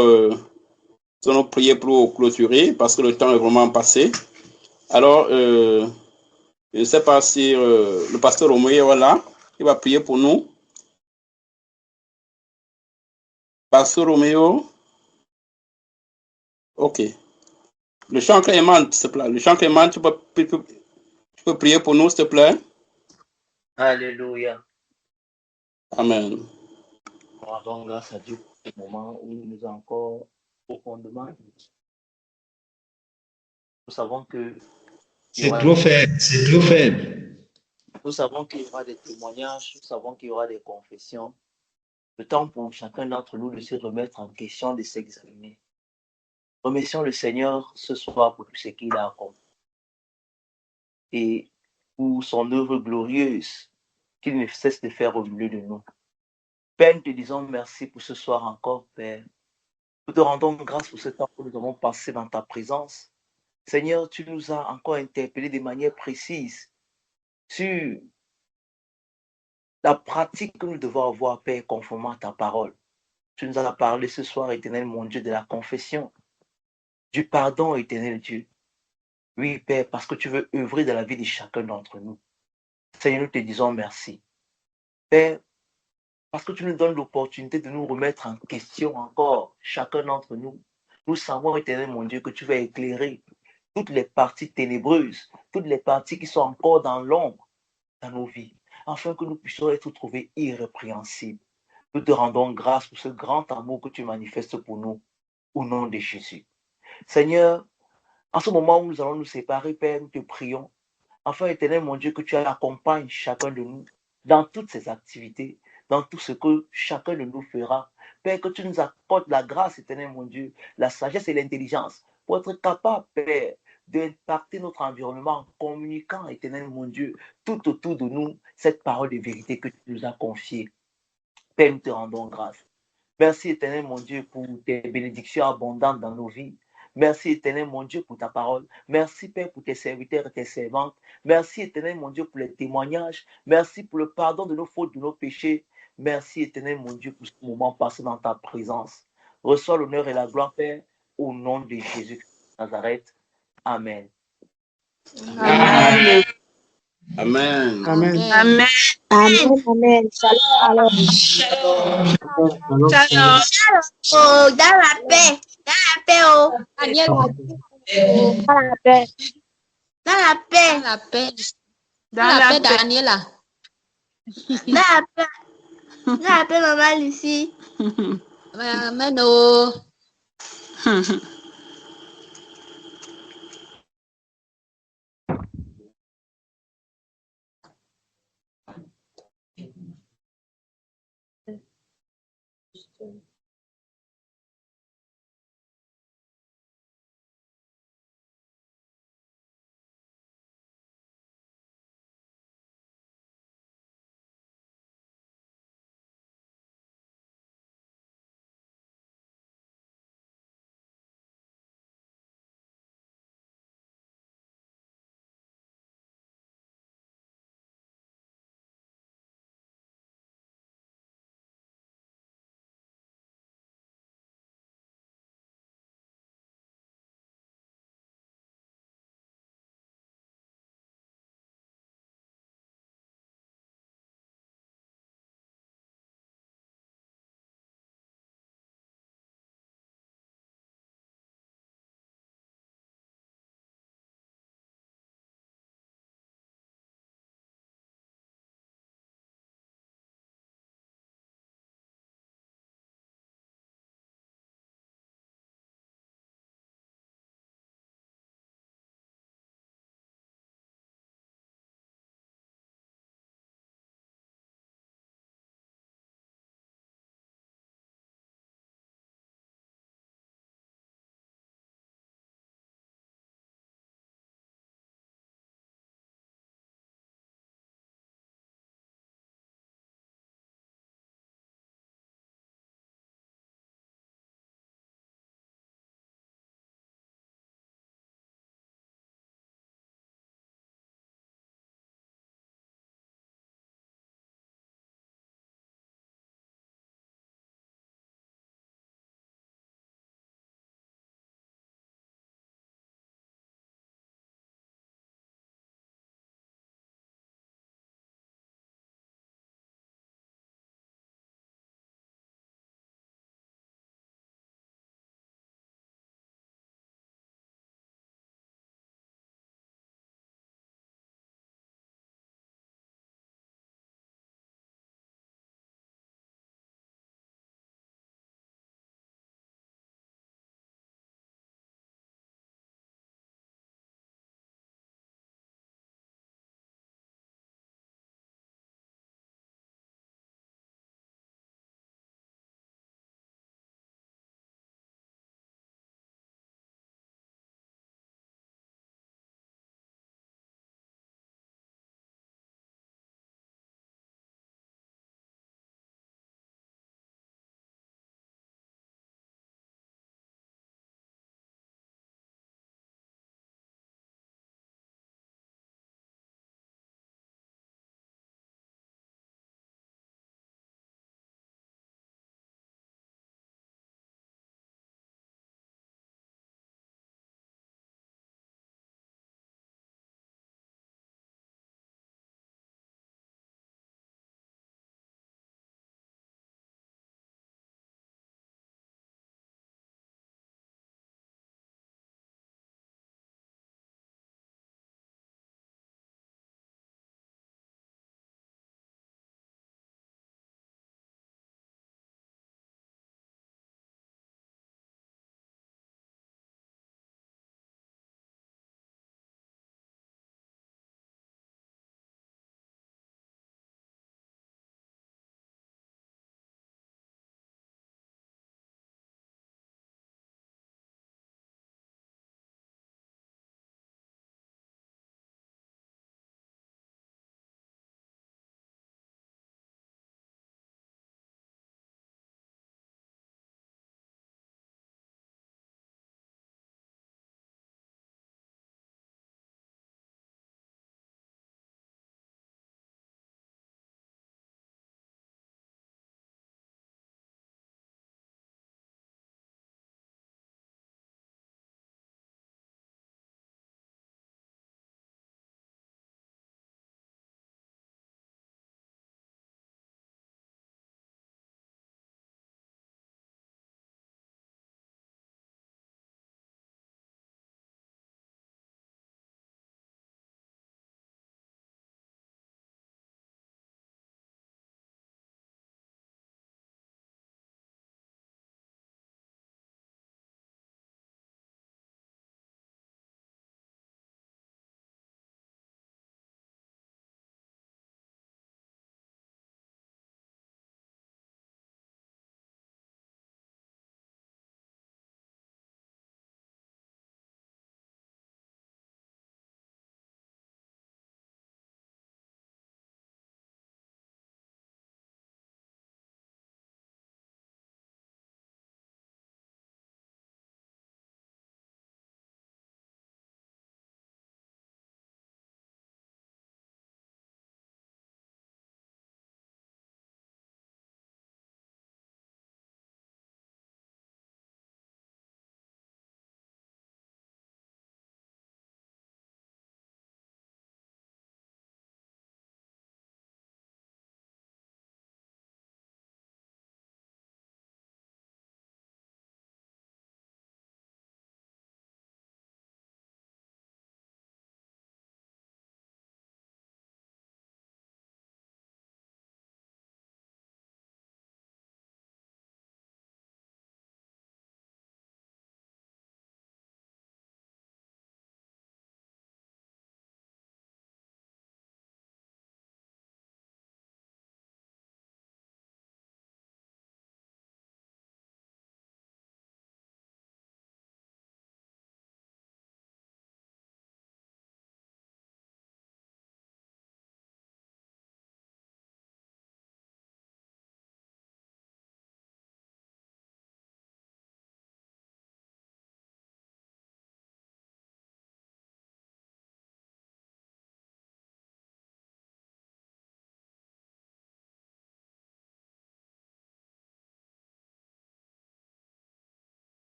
H: clôturer parce que le temps est vraiment passé. Alors, Je ne sais pas si le pasteur Roméo est là. Il va prier pour nous. Pasteur Roméo. Ok. Le chant Clément, s'il te plaît. Le chant Clément, tu peux prier pour nous, s'il te plaît.
I: Alléluia.
H: Amen.
I: Rendons grâce à Dieu pour ce moment où il nous a encore profondément. Nous savons que.
E: C'est trop faible. C'est trop faible.
I: Nous savons qu'il y aura des témoignages, nous savons qu'il y aura des confessions. Le temps pour chacun d'entre nous de se remettre en question, de s'examiner. Remercions le Seigneur ce soir pour tout ce qu'il a accompli et pour son œuvre glorieuse qu'il ne cesse de faire au milieu de nous. Père, nous te disons merci pour ce soir encore, Père. Nous te rendons grâce pour ce temps que nous avons passé dans ta présence. Seigneur, tu nous as encore interpellés de manière précise sur la pratique que nous devons avoir, Père, conformément à ta parole. Tu nous as parlé ce soir, éternel mon Dieu, de la confession, du pardon, éternel Dieu. Oui, Père, parce que tu veux œuvrer dans la vie de chacun d'entre nous. Seigneur, nous te disons merci. Père, parce que tu nous donnes l'opportunité de nous remettre en question encore, chacun d'entre nous. Nous savons, éternel mon Dieu, que tu vas éclairer toutes les parties ténébreuses, toutes les parties qui sont encore dans l'ombre dans nos vies, afin que nous puissions être trouvés irrépréhensibles. Nous te rendons grâce pour ce grand amour que tu manifestes pour nous, au nom de Jésus. Seigneur, en ce moment où nous allons nous séparer, Père, nous te prions, afin, éternel mon Dieu, que tu accompagnes chacun de nous dans toutes ces activités, dans tout ce que chacun de nous fera. Père, que tu nous accordes la grâce, éternel mon Dieu, la sagesse et l'intelligence, pour être capable, Père, d'impacter notre environnement en communiquant, éternel mon Dieu, tout autour de nous, cette parole de vérité que tu nous as confiée. Père, nous te rendons grâce. Merci, éternel mon Dieu, pour tes bénédictions abondantes dans nos vies. Merci, éternel mon Dieu, pour ta parole. Merci, Père, pour tes serviteurs et tes servantes. Merci, éternel mon Dieu, pour les témoignages. Merci pour le pardon de nos fautes, de nos péchés. Merci, éternel mon Dieu, pour ce moment passé dans ta présence. Reçois l'honneur et la gloire, Père, au nom de Jésus de Nazareth. Amen.
H: Amen. Amen.
C: Amen.
A: Amen.
B: Amen, amen. Shalom, alors.
C: Shalom.
J: Oh, dans la paix. Dans la paix, oh.
C: Daniel a dit, dans la paix.
J: Dans la paix.
G: Dans la paix.
A: Dans la paix.
G: Daniela.
J: Dans la paix. Dans la paix, maman Lucie.
G: Amen. Oh.